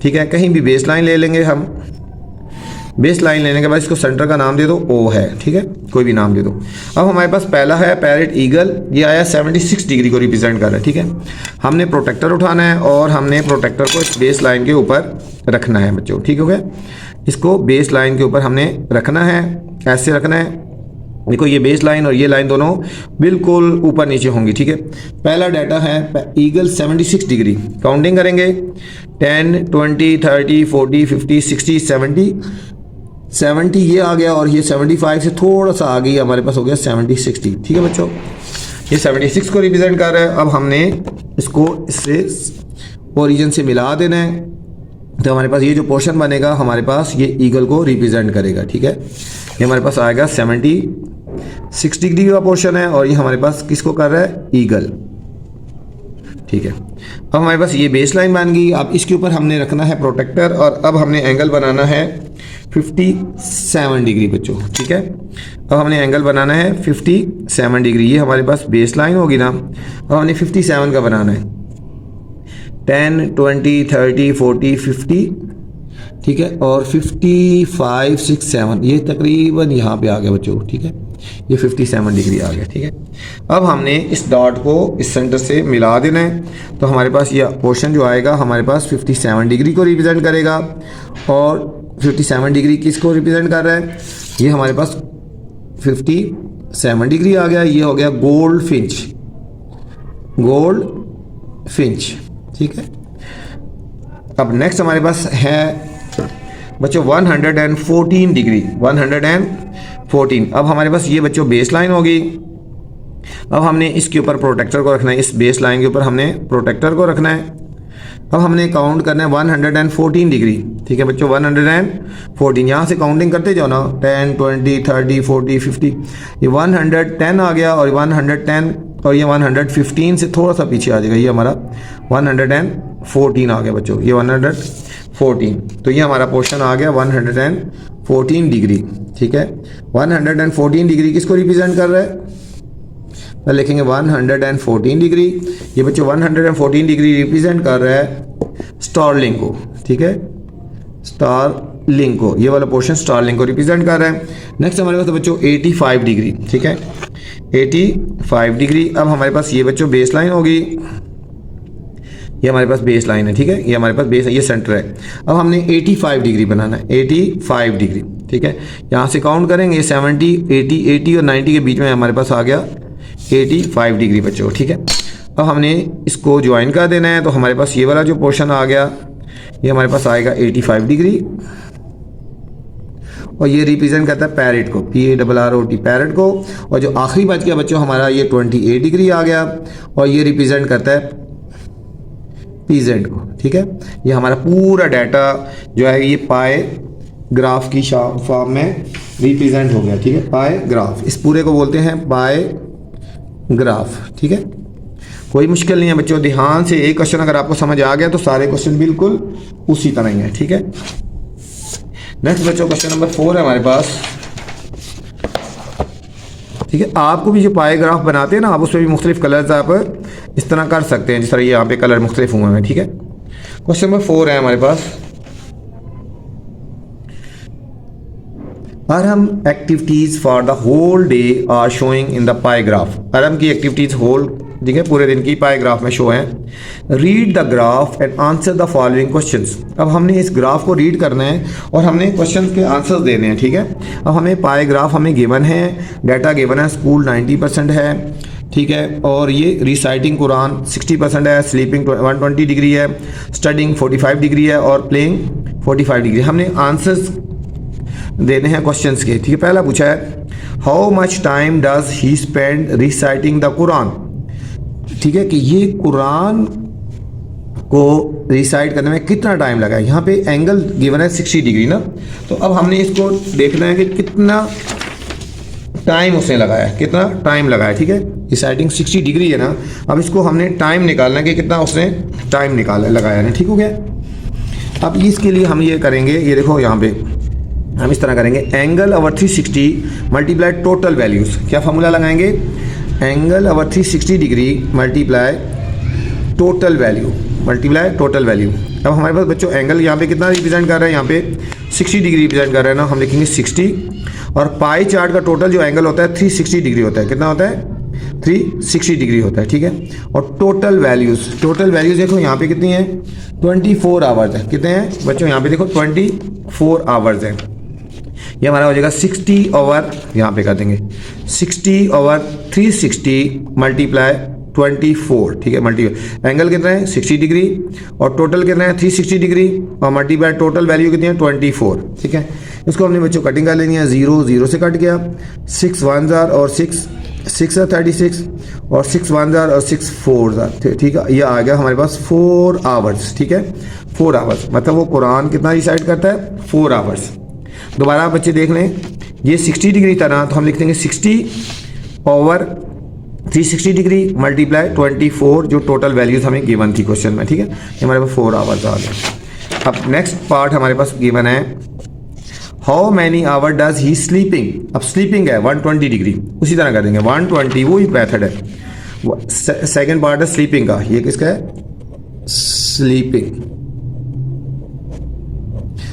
ठीक है, कहीं भी बेस लाइन ले लेंगे हम। बेस लाइन लेने के बाद इसको सेंटर का नाम दे दो ओ है। ठीक है, कोई भी नाम दे दो। अब हमारे पास पहला है पैरेट ईगल, ये आया 76 डिग्री को रिप्रेजेंट कर रहा है। ठीक है, हमने प्रोटेक्टर उठाना है और हमने प्रोटेक्टर को इस बेस लाइन के ऊपर रखना है बच्चों। ठीक हो गया, इसको बेस लाइन के ऊपर हमने रखना है, ऐसे रखना है। देखो ये बेस लाइन और ये लाइन दोनों बिल्कुल ऊपर नीचे होंगी। ठीक है, पहला डाटा है ईगल 76 डिग्री, काउंटिंग करेंगे 10 20 30 40 50 60 70 ये आ गया और ये 75 से थोड़ा सा आ गई, हमारे पास हो गया 76। ठीक है बच्चों, ये 76 को रिप्रेजेंट कर रहा है। अब हमने इसको इससे ओरिजिन से मिला देना है, तो हमारे पास ये जो पोर्शन बनेगा हमारे पास ये ईगल को रिप्रेजेंट करेगा। ठीक है, ये हमारे पास आएगा 76 डिग्री का पोर्शन है और ये हमारे पास किसको कर रहा है, ईगल। ठीक है, अब हमारे पास ये बेस लाइन बन गई। अब इसके ऊपर हमने रखना है प्रोटेक्टर और अब हमने एंगल बनाना है 57 डिग्री बच्चों। ठीक है, अब हमने एंगल बनाना है 57 डिग्री। ये हमारे पास बेस लाइन होगी ना, अब हमने 57 का बनाना है, 10 20 30 40 50। ठीक है, और 55 6 7 ये तकरीबन यहाँ पे आ गया बच्चों। ठीक है, ये 57 डिग्री आ गया। ठीक है, अब हमने इस डॉट को इस सेंटर से मिला देना है, तो हमारे पास ये पोर्शन जो आएगा हमारे पास 57 डिग्री को रिप्रेजेंट करेगा। और 57 डिग्री किसको रिप्रेजेंट कर रहा है, ये हमारे पास 57 डिग्री आ गया। ये हो गया गोल्ड फिंच, ठीक है। अब नेक्स्ट हमारे पास है बच्चों 114 डिग्री, 114। अब हमारे पास ये बच्चों बेस लाइन होगी। अब हमने इसके ऊपर प्रोटेक्टर को रखना है, इस बेस लाइन के ऊपर हमने प्रोटेक्टर को रखना है। अब हमने काउंट करना है 114 डिग्री, ठीक है बच्चों, 114। यहाँ से काउंटिंग करते जाओ ना, 10, 20, 30, 40, 50। ये 110 आ गया और 110 और ये 115 से थोड़ा सा पीछे आ जाएगा। ये हमारा 114 आ गया बच्चों, ये 114। तो ये हमारा पोर्शन आ गया 114 डिग्री, ठीक है। 114 डिग्री किसको रिप्रेजेंट कर रहा है? लिखेंगे 114 डिग्री। ये बच्चों 114 डिग्री रिप्रेजेंट कर रहा है स्टारलिंक को, ठीक है, स्टारलिंक को। ये वाला पोर्शन स्टारलिंक को रिप्रेजेंट कर रहा है। नेक्स्ट हमारे पास बच्चों 85 डिग्री, ठीक है, 85 डिग्री। अब हमारे पास ये बच्चों बेस लाइन होगी, ये हमारे पास बेस लाइन है, ठीक है, ये हमारे पास बेस, ये सेंटर है। अब हमने 85 डिग्री बनाना है, 85 डिग्री, ठीक है। यहाँ से काउंट करेंगे 70, 80 और 90 के बीच में हमारे पास आ गया 85 डिग्री बच्चों, ठीक है। अब हमने इसको ज्वाइन कर देना है, तो हमारे पास ये वाला जो पोर्शन आ गया ये हमारे पास आएगा 85 डिग्री और ये रिप्रेजेंट करता है पैरेट को, PARROT, पैरेट को। और जो आखिरी बच गया बच्चों हमारा ये 28 डिग्री आ गया और ये रिप्रेजेंट करता है PZ को, ठीक है। ये हमारा पूरा डाटा जो है ये पाए ग्राफ की फॉर्म में रिप्रेजेंट हो गया, ठीक है, पाए ग्राफ। इस पूरे को बोलते हैं पाए ग्राफ, ठीक है। कोई मुश्किल नहीं है बच्चों, ध्यान से एक क्वेश्चन अगर आपको समझ आ गया तो सारे क्वेश्चन बिल्कुल उसी तरह ही है, ठीक है। नेक्स्ट बच्चों क्वेश्चन नंबर 4 है हमारे पास, ठीक है। आपको भी जो पाए ग्राफ बनाते हैं ना, आप उसमें भी मुख्तलिफ कलर्स आप इस तरह कर सकते हैं, जिस तरह ये यहाँ पे कलर मुख्तलिफ हुए हैं, ठीक है। क्वेश्चन नंबर 4 है हमारे पास, Arham activities for the whole day are showing in the pie graph. Arham की एक्टिविटीज होल, ठीक है, पूरे दिन की पाई ग्राफ में शो है। Read the graph and answer the following questions. अब हमने इस ग्राफ को रीड करना है और हमने क्वेश्चंस के आंसर्स देने हैं, ठीक है। अब हमें पाई ग्राफ हमें गिवन है, डाटा गिवन है, स्कूल 90% है, ठीक है, और ये रिसाइटिंग कुरान 60% है, स्लीपिंग 120 डिग्री है, स्टडिंग 45 डिग्री है और प्लेइंग 45 डिग्री। हमने आंसर्स देने हैं क्वेश्चंस के, ठीक है। पहला पूछा है how much time does he spend reciting the Quran, ठीक है, कि ये कुरान को रिसाइट करने में कितना टाइम लगा है। यहाँ पे एंगल गिवन है 60 डिग्री ना, तो अब हमने इसको देखना है कि कितना टाइम उसने लगाया है, कितना टाइम लगाया, ठीक है। रिसाइटिंग 60 डिग्री है ना, अब इसको हमने टाइम निकालना है कि कितना उसने टाइम निकाला लगाया है, ठीक हो गया। अब इसके लिए हम ये करेंगे, ये देखो यहाँ पे हम इस तरह करेंगे, angle over 360 multiply total values. क्या फॉर्मूला लगाएंगे? Angle over 360 degree multiply total value, multiply total value. अब हमारे पास बच्चों एंगल यहाँ पे कितना रिप्रेजेंट कर रहा है, यहाँ पे 60 डिग्री रिप्रेजेंट कर रहा है ना, हम लिखेंगे 60। और पाई चार्ट का टोटल जो एंगल होता है 360 डिग्री होता है। कितना होता है? 360 डिग्री होता है, ठीक है। और टोटल वैल्यूज देखो यहाँ पे कितनी है, 24 आवर्स है। कितने हैं बच्चों? यहाँ पे देखो 24 आवर्स है। ये हमारा हो जाएगा 60 ओवर, यहाँ पे कर देंगे 60 ओवर 360 मल्टीप्लाई 24, ठीक है। मल्टीप्लाई एंगल कितना है 60 डिग्री और टोटल कितना है 360 डिग्री और मल्टीप्लाई टोटल वैल्यू कितनी है 24, ठीक है। इसको हमने बच्चों कटिंग कर लेनी है, 0 से कट गया, 6 1 और 6 36 और 6 1 और 6 4, ठीक है। ये आ गया हमारे पास 4 आवर्स, ठीक है, 4 आवर्स। मतलब वो कुरान कितना रिसाइट करता है 4 आवर्स। दोबारा बच्चे देख लें, ये 60 डिग्री था ना, तो हम लिख देंगे 60 ओवर 360 डिग्री मल्टीप्लाई 24, जो टोटल वैल्यूज हमें गिवन थी क्वेश्चन में, ठीक है। ये हमारे पास 4 आवर्स आ गए। अब नेक्स्ट पार्ट हमारे पास गिवन है, how many hour does he sleeping. अब स्लीपिंग है 120 डिग्री, उसी तरह कर देंगे 120, वही मेथड है। सेकेंड पार्ट है स्लीपिंग का, ये किसका है? स्लीपिंग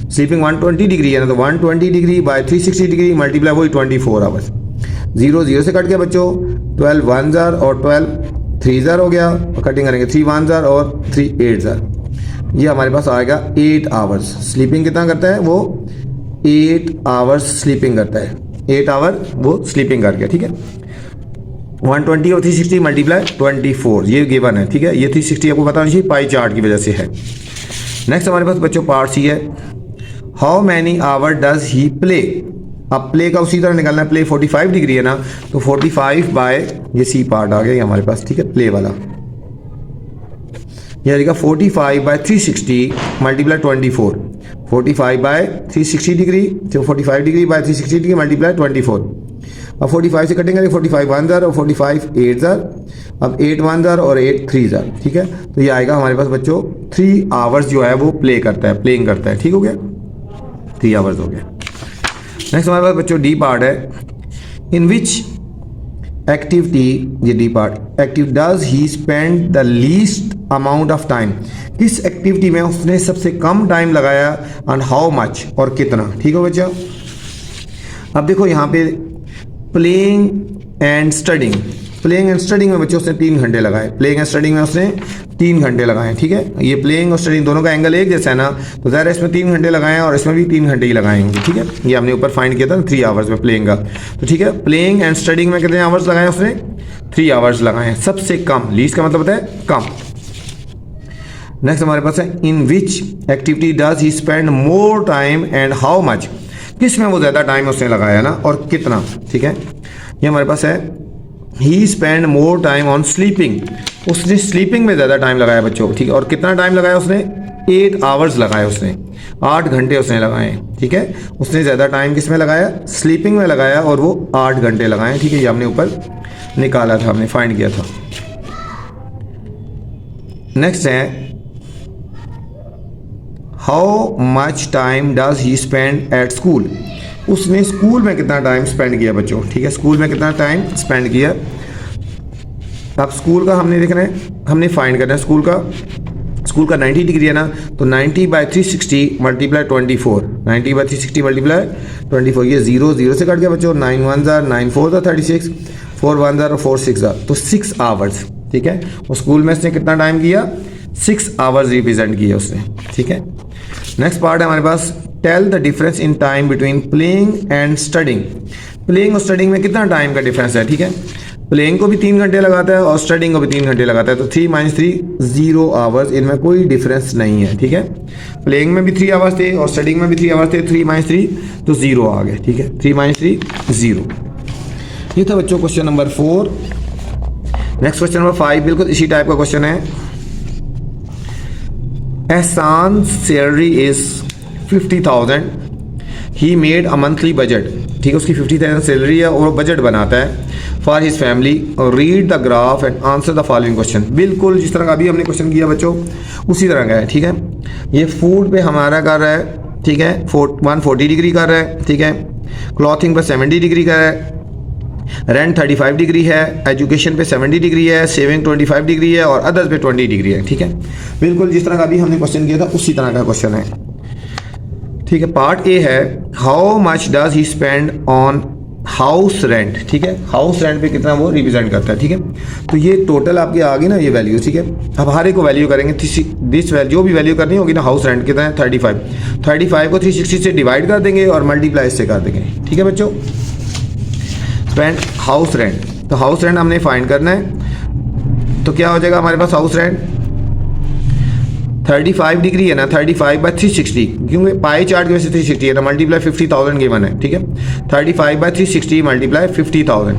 120 डिग्री है ना, तो 120 डिग्री बाय 360 डिग्री मल्टीप्लाई वही 24 आवर्स। 0 से कट गया बच्चों, 12 1 और 12 3 हो गया, और कटिंग करेंगे 3 1 और 3 8। ये हमारे पास आएगा 8 आवर्स। स्लीपिंग कितना करता है वो? 8 आवर्स स्लीपिंग करता है, 8 आवर वो स्लीपिंग कर गया, ठीक है। 120 और 360 मल्टीप्लाई 24 ये गिवन है, ठीक है। ये 360 आपको पता होना चाहिए, पाई चार्ट की वजह से है। नेक्स्ट हमारे पास बच्चों पार्ट सी है, how many hour does he play. अब प्ले का उसी तरह निकालना है, प्ले 45 डिग्री है ना, तो 45 बाय ये सी पार्ट आ गया ये हमारे पास, ठीक है, प्ले वाला। यह आएगा 45 बाय 360 मल्टीप्लाई 24, 45 बाय 360 डिग्री, तो 45 डिग्री बाय 360 डिग्री मल्टीप्लाई 24। अब 45 से कटेंगे, 45 1 जार और 45 8 जार, अब 8 1 जार और 8 3 जार, ठीक है। तो ये आएगा हमारे पास बच्चों 3 आवर्स जो है वो प्ले करता है, प्लेइंग करता है, ठीक हो गया, 3 आवर्स हो गया। नेक्स्ट हमारे पास बच्चों डी पार्ट है, इन विच एक्टिविटी, ये D part, active does he spend the least amount of time, किस एक्टिविटी में उसने सबसे कम टाइम लगाया, एंड हाउ मच, और कितना, ठीक हो बच्चा। अब देखो यहाँ पे playing and studying, playing and studying में बच्चों उसने 3 घंटे लगाए, प्लेइंग एंड स्टडिंग में उसने 3 घंटे लगाए, ठीक है। ये प्लेइंग और स्टडिंग दोनों का एंगल एक जैसा है ना, तो ज़ाहिर है इसमें 3 घंटे लगाए हैं और इसमें भी 3 घंटे ही लगाएंगे, ठीक है। ये हमने ऊपर फाइंड किया था 3 आवर्स में प्लेइंग का, तो ठीक है। प्लेइंग एंड स्टडिंग में कितने आवर्स लगाए उसने, 3 आवर्स लगाए हैं, सबसे कम, लीस्ट का मतलब होता है कम। नेक्स्ट हमारे पास है, in which activity does he spend more time and how much, किस में वो ज़्यादा टाइम उसने लगाया ना और कितना, ठीक है। ये हमारे पास है, he spend more time on sleeping, उसने स्लीपिंग में ज़्यादा टाइम लगाया बच्चों, ठीक है। और कितना टाइम लगाया उसने, 8 आवर्स लगाए उसने, 8 घंटे उसने लगाए, ठीक है। उसने ज़्यादा टाइम किस में लगाया, स्लीपिंग में लगाया, और वो 8 घंटे लगाए, ठीक है। ये हमने ऊपर निकाला था, हमने फाइंड किया था। नेक्स्ट है, how much time does he spend at school, उसने स्कूल में कितना टाइम स्पेंड किया बच्चों, ठीक है। स्कूल में कितना टाइम स्पेंड किया। अब स्कूल का हमने देखना है, हमने फाइंड करना है स्कूल का 90 डिग्री है ना, तो 90 बाय 360 मल्टीप्लाई 24, 90 बाय 360 मल्टीप्लाई 24, ये 0 0 से कट गया बच्चों, 9 1 जार, 9 4 जार 36, 4 1 जार और 4 6 जार, तो 6 आवर्स, ठीक है। और स्कूल में उसने कितना टाइम किया, 6 आवर्स रिप्रेजेंट किया उसने, ठीक है। नेक्स्ट पार्ट है हमारे पास, tell the difference in time between playing and studying, playing और स्टडिंग में कितना टाइम का डिफरेंस है, ठीक है। प्लेइंग को भी 3 घंटे लगाता है और स्टडिंग को भी 3 घंटे लगाता है, तो 3 - 3 0 आवर्स, इनमें कोई डिफरेंस नहीं है, ठीक है। प्लेइंग में भी 3 आवर्स थे और स्टडिंग में भी 3 आवर्स थे, 3 - 3 तो 0 आ गए, ठीक है। 3 - 3 0। ये था बच्चों question number 4। Next question number 5 बिल्कुल इसी टाइप का क्वेश्चन है, एहसान salary is 50,000, he made a monthly budget, ठीक है। उसकी 50,000 सैलरी है और बजट बनाता है फॉर हिज फैमिली, और read the graph and answer the following question, बिल्कुल जिस तरह का अभी हमने क्वेश्चन किया बच्चों उसी तरह का है, ठीक है। ये फूड पे हमारा कर रहा है, ठीक है, 140 डिग्री कर रहा है, ठीक है। क्लॉथिंग पे 70 डिग्री कर रहा है, रेंट 35 डिग्री है, एजुकेशन पे 70 डिग्री है, सेविंग 25 डिग्री है और अदर्स पे 20 डिग्री है, ठीक है। बिल्कुल जिस तरह का अभी हमने क्वेश्चन किया था उसी तरह का क्वेश्चन है, ठीक है। पार्ट ए है, how much does he spend on house rent, ठीक है। हाउस रेंट पे कितना वो रिप्रेजेंट करता है, ठीक है। तो ये टोटल आपकी आ गई ना ये वैल्यू, ठीक है। अब हर एक को वैल्यू करेंगे, दिस वैल्यू जो भी वैल्यू करनी होगी ना, हाउस रेंट कितना है 35 को 360 से डिवाइड कर देंगे और मल्टीप्लाई से कर देंगे, ठीक है बच्चों। स्पेंड हाउस रेंट, तो हाउस रेंट हमने फाइंड करना है, तो क्या हो जाएगा हमारे पास हाउस रेंट 35 डिग्री है ना, 35 बाय 360, क्योंकि पाई चार्ट की वजह से 360 है ना, मल्टीप्लाई 50,000 गिवन है, ठीक है। 35 बाय 360 मल्टीप्लाई 50,000,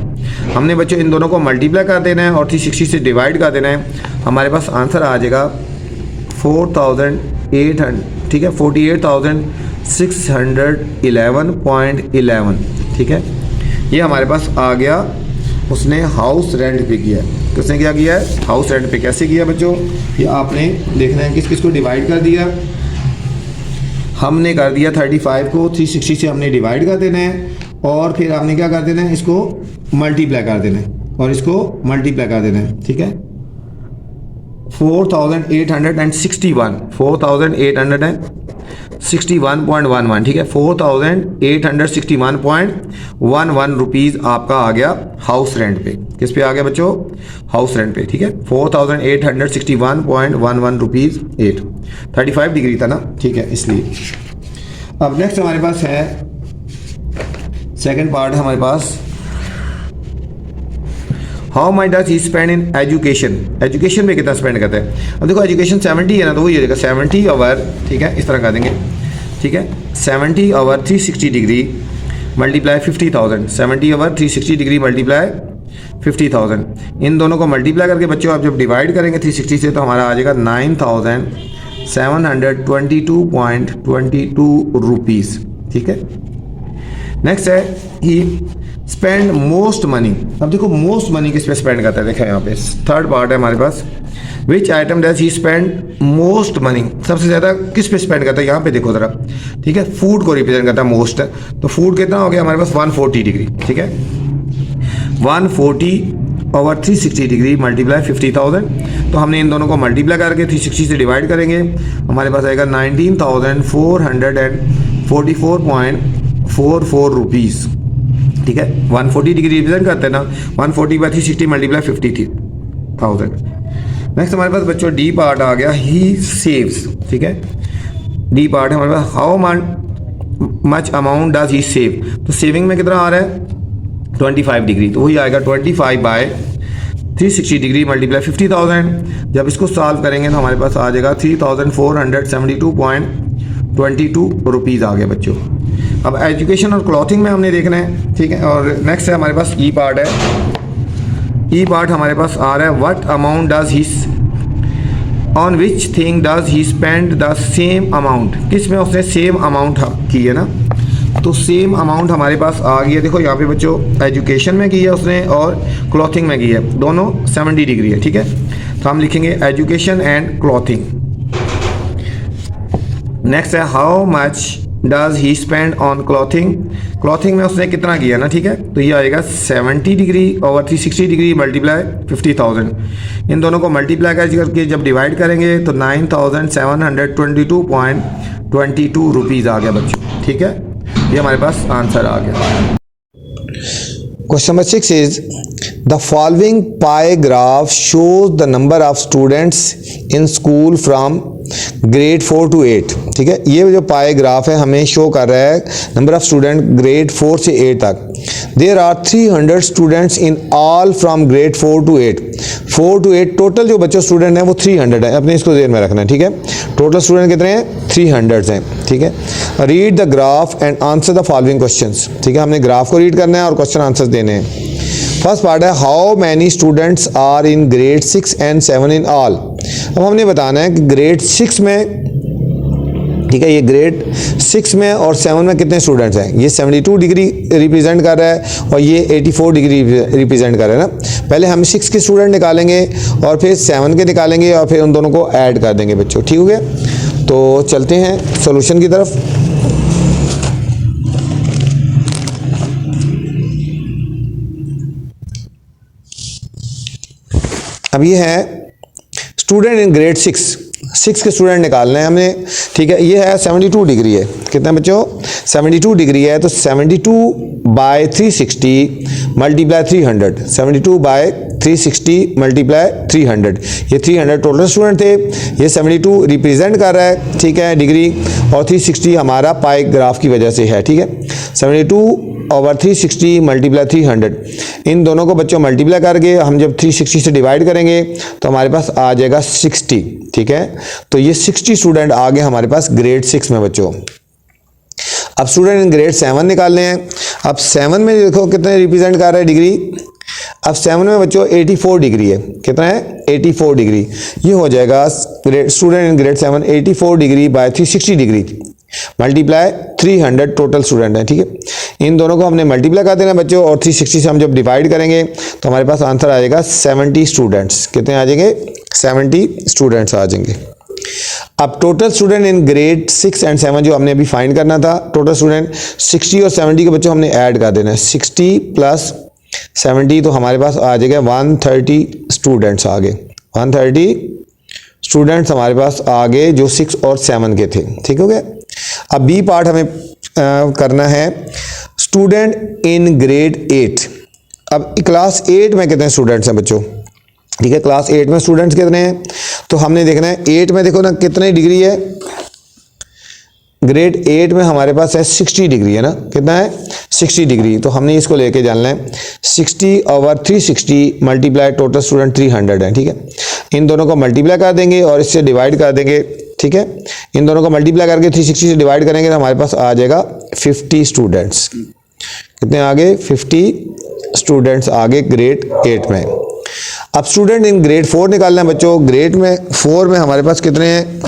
हमने बच्चों इन दोनों को मल्टीप्लाई कर देना है और 360 से डिवाइड कर देना है, हमारे पास आंसर आ जाएगा 4,800, ठीक है, 48,611.11, ठीक है। ये हमारे पास आ गया, उसने हाउस रेंट पे किया है। किसने क्या किया है, हाउस रेंट पे। कैसे किया बच्चों, ये आपने देखना है किस किस को डिवाइड कर दिया, हमने कर दिया 35 को 360 से हमने डिवाइड कर देना है और फिर आपने क्या कर देना है, इसको मल्टीप्लाई कर देना है और इसको मल्टीप्लाई कर देना है, ठीक है। 4,861.11, ठीक है। 4,861.11 रुपीज़ आपका आ गया हाउस रेंट पे। किस पे आ गया बच्चों, हाउस रेंट पे, ठीक है। 4,861.11 रुपीज़ 8, 35 डिग्री था ना, ठीक है, इसलिए। अब नेक्स्ट हमारे पास है सेकंड पार्ट है हमारे पास, how much does he spend in education, education में कितना स्पेंड करता है। अब देखो एजुकेशन 70 है ना, तो वही हो जाएगा 70 ओवर, ठीक है, इस तरह कर देंगे, ठीक है, 70 over 360 degree multiply 50,000, 70 over 360 degree multiply 50,000। इन दोनों को मल्टीप्लाई करके बच्चों आप जब डिवाइड करेंगे 360 से, तो हमारा आ जाएगा 9,722.22 रुपीज़, ठीक है। नेक्स्ट है ही स्पेंड मोस्ट मनी। अब देखो मोस्ट मनी किस पे स्पेंड करता है, देखा यहाँ पे थर्ड पार्ट है हमारे पास, which item does he spend most money, सबसे ज़्यादा किस पे स्पेंड करता है, यहाँ पे देखो ज़रा, ठीक है, फूड को रिप्रेजेंट करता है मोस्ट, तो फूड कितना हो गया हमारे पास 140 डिग्री, ठीक है, 140 ओवर 360 डिग्री मल्टीप्लाई 50,000। तो हमने इन दोनों को मल्टीप्लाई करके 360 से डिवाइड करेंगे, हमारे पास आएगा 19,444.44 रुपीज़, ठीक है। 140 डिग्री रिप्रेजेंट करते हैं ना, 140/360 मल्टीप्लाई 50,000। नेक्स्ट हमारे पास बच्चों डी पार्ट आ गया, ही सेव्स, ठीक है, डी पार्ट है हमारे पास, how much amount does he save, तो सेविंग में कितना आ रहा है 25 डिग्री, तो वही आएगा 25/360 डिग्री मल्टीप्लाई 50,000। जब इसको सॉल्व करेंगे तो हमारे पास आ जाएगा 3,472.22 रुपीज़ आ गया बच्चों। अब एजुकेशन और क्लॉथिंग में हमने देखना है, ठीक है। और नेक्स्ट है हमारे पास ई पार्ट है, ई पार्ट हमारे पास आ रहा है, what amount does he on which thing does he spend the same amount, किस में उसने सेम अमाउंट की है ना, तो सेम अमाउंट हमारे पास आ गई है। देखो यहाँ पे बच्चों एजुकेशन में की है उसने और क्लॉथिंग में की है, दोनों 70 डिग्री है, ठीक है। तो हम लिखेंगे एजुकेशन एंड क्लॉथिंग। नेक्स्ट है how much does he spend on clothing, clothing में उसने कितना किया ना, ठीक है, तो ये आएगा 70 डिग्री ओवर 360 डिग्री मल्टीप्लाई 50,000। इन दोनों को मल्टीप्लाई करके जब डिवाइड करेंगे तो 9,722.22 रुपीज़ आ गया बच्चों, ठीक है। ये हमारे पास आंसर आ गया। Question number 6 is the following pi graph shows the number of students in school from grade 4 to 8, ठीक है। ये जो पाई ग्राफ है हमें शो कर रहा है नंबर ऑफ स्टूडेंट ग्रेड 4 से 8 तक। There are 300 students in all from grade 4 to 8, 4 to 8 total जो बच्चों स्टूडेंट हैं वो 300 है, अपने इसको ध्यान में रखना है, ठीक है। टोटल स्टूडेंट कितने हैं 300 हैं, ठीक है। Read the graph and answer the following questions, ठीक है। हमने ग्राफ को रीड करना है और क्वेश्चन आंसर्स देने हैं। फर्स्ट पार्ट है how many students are in grade 6 and 7 in all. अब हमने बताना है कि ग्रेड 6 में, ठीक है, ये ग्रेड 6 में और 7 में कितने स्टूडेंट्स हैं। ये 72 डिग्री रिप्रेजेंट कर रहा है और ये 84 डिग्री रिप्रेजेंट कर रहा है ना। पहले हम 6 के स्टूडेंट निकालेंगे और फिर 7 के निकालेंगे और फिर उन दोनों को ऐड कर देंगे बच्चों, ठीक हो गया। तो चलते हैं सॉल्यूशन की तरफ। अब ये है स्टूडेंट इन ग्रेड 6 के स्टूडेंट निकालने हैं हमने, ठीक है। ये है 72 डिग्री है, कितना बच्चों 72 डिग्री है, तो 72/360 मल्टीप्लाई 300, 72/360 मल्टीप्लाई 300, ये 300 टोटल स्टूडेंट थे, ये 72 रिप्रेजेंट कर रहा है, ठीक है, डिग्री, और 360 हमारा पाई ग्राफ की वजह से है, ठीक है। 72/360 मल्टीप्लाई 300, इन दोनों को बच्चों मल्टीप्लाई करके हम जब 360 से डिवाइड करेंगे तो हमारे पास आ जाएगा 60, ठीक है। तो ये 60 स्टूडेंट आ गए हमारे पास ग्रेड 6 में बच्चों। अब स्टूडेंट इन ग्रेड 7 निकालने हैं। अब 7 में देखो कितने रिप्रेजेंट कर रहा है डिग्री। अब 7 में बच्चों 84 डिग्री है, कितना है 84 डिग्री। ये हो जाएगा student in grade 7 84 degree by 360 degree multiply 300 total student है, ठीक है। इन दोनों को हमने मल्टीप्लाई कर देना बच्चों और 360 से हम जब डिवाइड करेंगे तो हमारे पास आंसर आ जाएगा 70 स्टूडेंट्स। कितने आ जाएंगे 70 स्टूडेंट्स आ जाएंगे। अब total student in grade 6 and 7 जो हमने अभी फाइंड करना था, टोटल स्टूडेंट 60 और 70 के बच्चों हमने ऐड कर देना है, 60 + 70 तो हमारे पास आ जाएगा 130 स्टूडेंट्स आ गए। 130 स्टूडेंट्स हमारे पास आ गए जो 6 और 7 के थे, ठीक हो गया। अब बी पार्ट हमें करना है स्टूडेंट इन ग्रेड 8। अब क्लास 8 में कितने स्टूडेंट्स हैं बच्चों, ठीक है। क्लास 8 में स्टूडेंट्स कितने हैं तो हमने देखना है 8 में देखो ना कितने डिग्री है ग्रेड 8 में हमारे पास है 60 डिग्री है ना, कितना है 60 डिग्री। तो हमने इसको लेके जानना है 60/360 मल्टीप्लाई टोटल स्टूडेंट 300 है, ठीक है। इन दोनों को मल्टीप्लाई कर देंगे और इससे डिवाइड कर देंगे, ठीक है। इन दोनों को मल्टीप्लाई करके 360 से डिवाइड करेंगे तो हमारे पास आ जाएगा 50 स्टूडेंट्स। कितने आगे 50 स्टूडेंट्स आगे ग्रेड 8 में। अब स्टूडेंट इन ग्रेड 4 निकालना है बच्चों। ग्रेड में 4 में हमारे पास कितने हैं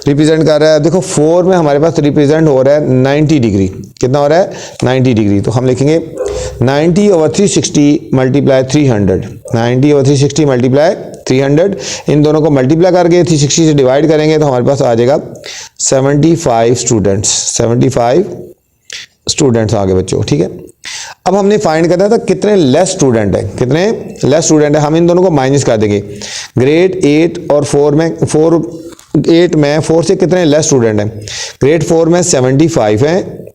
रिप्रेजेंट कर रहा है, देखो 4 में हमारे पास रिप्रेजेंट हो रहा है 90 डिग्री। कितना हो रहा है 90 डिग्री। तो हम लिखेंगे 90/360 मल्टीप्लाई 300, 90/360 मल्टीप्लाई 300। इन दोनों को मल्टीप्लाई करके 360 से डिवाइड करेंगे तो हमारे पास आ जाएगा 75 स्टूडेंट्स, 75 स्टूडेंट्स आगे बच्चों, ठीक है। अब हमने फाइंड करना था कितने लेस स्टूडेंट है, कितने लेस स्टूडेंट है। हम इन दोनों को माइनस कर देंगे। ग्रेड 8 और 4 में 4 से कितने लेस स्टूडेंट हैं। ग्रेड 4 में 75 हैं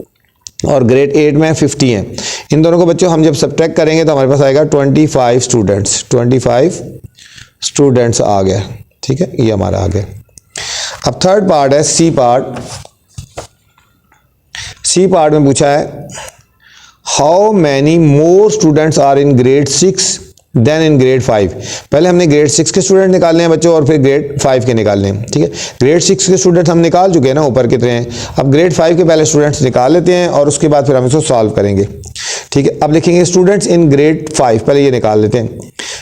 और ग्रेड 8 में 50 हैं। इन दोनों को बच्चों हम जब सब्ट्रैक्ट करेंगे तो हमारे पास आएगा 25 स्टूडेंट्स, 25 स्टूडेंट्स आ गया, ठीक है। ये हमारा आ गया। अब थर्ड पार्ट है सी पार्ट। सी पार्ट में पूछा है how many more students are in grade 6 then in grade 5। पहले हमने ग्रेड 6 के स्टूडेंट निकालने हैं बच्चों और फिर ग्रेड 5 के निकालने हैं, ठीक है। ग्रेड 6 के स्टूडेंट हम निकाल चुके हैं ना, ऊपर कितने हैं। अब ग्रेड 5 के पहले स्टूडेंट्स निकाल लेते हैं और उसके बाद फिर हम इसको सॉल्व करेंगे, ठीक है। अब लिखेंगे स्टूडेंट्स इन ग्रेड 5, पहले ये निकाल लेते हैं।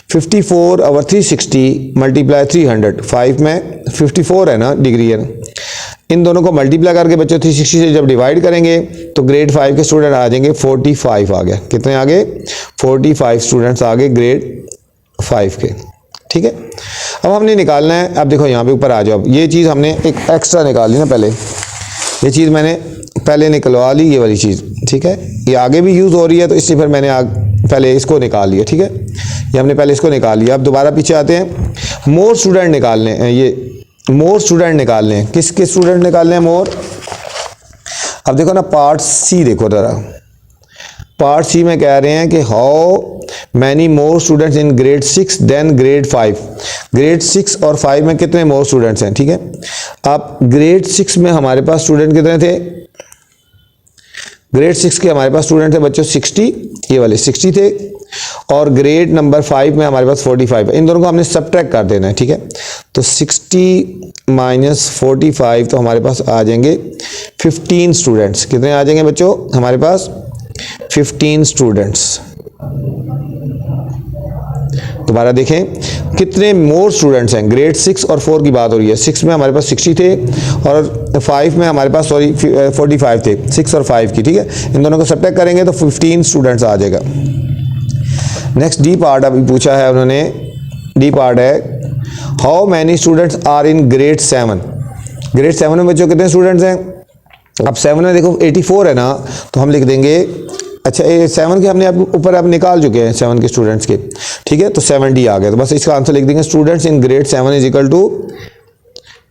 54/360 मल्टीप्लाई 300, 5 में 54 है ना डिग्री है ना। इन दोनों को मल्टीप्लाई करके बच्चों 360 से जब डिवाइड करेंगे तो ग्रेड 5 के स्टूडेंट आ जाएंगे 45 आ गया। कितने आगे 45 स्टूडेंट्स आगे ग्रेड 5 के, ठीक है। अब हमने निकालना है, अब देखो यहाँ पे ऊपर आ जाओ। ये चीज़ हमने एक एक्स्ट्रा निकाली ना, पहले ये चीज़ मैंने पहले निकलवा ली, ये वाली चीज़, ठीक है। ये आगे भी यूज़ हो रही है तो इसलिए फिर मैंने पहले इसको निकाल लिया, ठीक है। ये हमने पहले इसको निकाल लिया। अब दोबारा पीछे आते हैं। मोर स्टूडेंट निकालने हैं, ये मोर स्टूडेंट निकालने हैं। किस किस स्टूडेंट निकालने हैं मोर। अब देखो ना पार्ट सी देखो जरा। पार्ट सी में कह रहे हैं कि how many more students in grade 6 then grade 5। Grade 6 और 5 में कितने मोर स्टूडेंट्स हैं, ठीक है। अब ग्रेड 6 में हमारे पास स्टूडेंट कितने थे। ग्रेड 6 के हमारे पास स्टूडेंट थे बच्चों 60, ये वाले 60 थे। और ग्रेड नंबर 5 में हमारे पास 45 है। इन दोनों को हमने सब्ट्रैक्ट कर देना है, ठीक है। तो 60 माइनस 45 तो हमारे पास आ जाएंगे 15 स्टूडेंट्स। कितने आ जाएंगे बच्चों हमारे पास 15 स्टूडेंट्स। दोबारा देखें कितने मोर स्टूडेंट्स हैं। ग्रेड 6 और 4 की बात हो रही है। 6 में हमारे पास 60 थे और 5 में हमारे पास 45 थे, 6 और 5 की, ठीक है। इन दोनों को सब्ट्रैक्ट करेंगे तो 15 स्टूडेंट्स आ जाएगा। नेक्स्ट डी पार्ट अभी पूछा है उन्होंने। डी पार्ट है how many students are in grade 7। Grade 7 में बच्चों कितने स्टूडेंट्स हैं। अब 7 में देखो 84 है ना, तो हम लिख देंगे, अच्छा 7 के हमने ऊपर अब निकाल चुके हैं 7 के स्टूडेंट्स के, ठीक है। तो 70 आ गए। तो बस इसका आंसर लिख देंगे students in grade 7 is equal to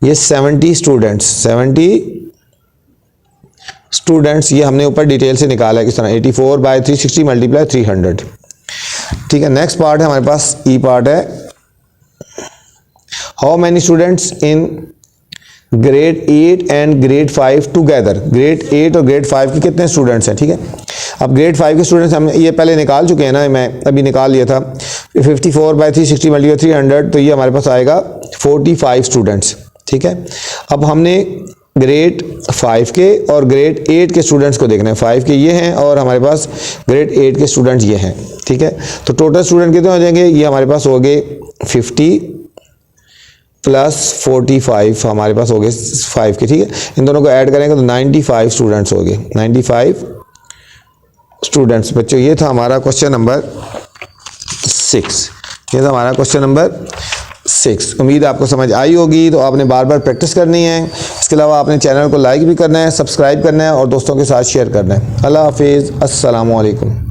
ये 70 स्टूडेंट्स। 70 स्टूडेंट्स ये हमने ऊपर डिटेल से निकाला है किस तरह 84/360 मल्टीप्लाई 300, ठीक है। नेक्स्ट पार्ट है हमारे पास ई पार्ट है how many students in grade 8 and grade 5 together. Grade 8 और ग्रेड 5 के कितने स्टूडेंट्स हैं, ठीक है। अब ग्रेड 5 के स्टूडेंट्स हम ये पहले निकाल चुके हैं ना, मैं अभी निकाल लिया था। 54/360 मल्टीप्लाई 300 तो ये हमारे पास आएगा 45 स्टूडेंट्स, ठीक है। अब हमने ग्रेड 5 के और ग्रेड 8 के स्टूडेंट्स को देखना है। 5 के ये हैं और हमारे पास ग्रेड 8 के स्टूडेंट्स ये हैं, ठीक है। तो टोटल स्टूडेंट कितने हो जाएंगे, ये हमारे पास हो गए 50 प्लस 45 हमारे पास हो गए 5 के, ठीक है। इन दोनों को ऐड करेंगे तो 95 स्टूडेंट्स हो गए, 95 स्टूडेंट्स। बच्चों ये था हमारा क्वेश्चन नंबर 6। ये था हमारा क्वेश्चन नंबर 6। उम्मीद आपको समझ आई होगी। तो आपने बार बार प्रैक्टिस करनी है। इसके अलावा आपने चैनल को लाइक भी करना है, सब्सक्राइब करना है और दोस्तों के साथ शेयर करना है। अल्लाह हाफिज़, अस्सलामु अलैकुम।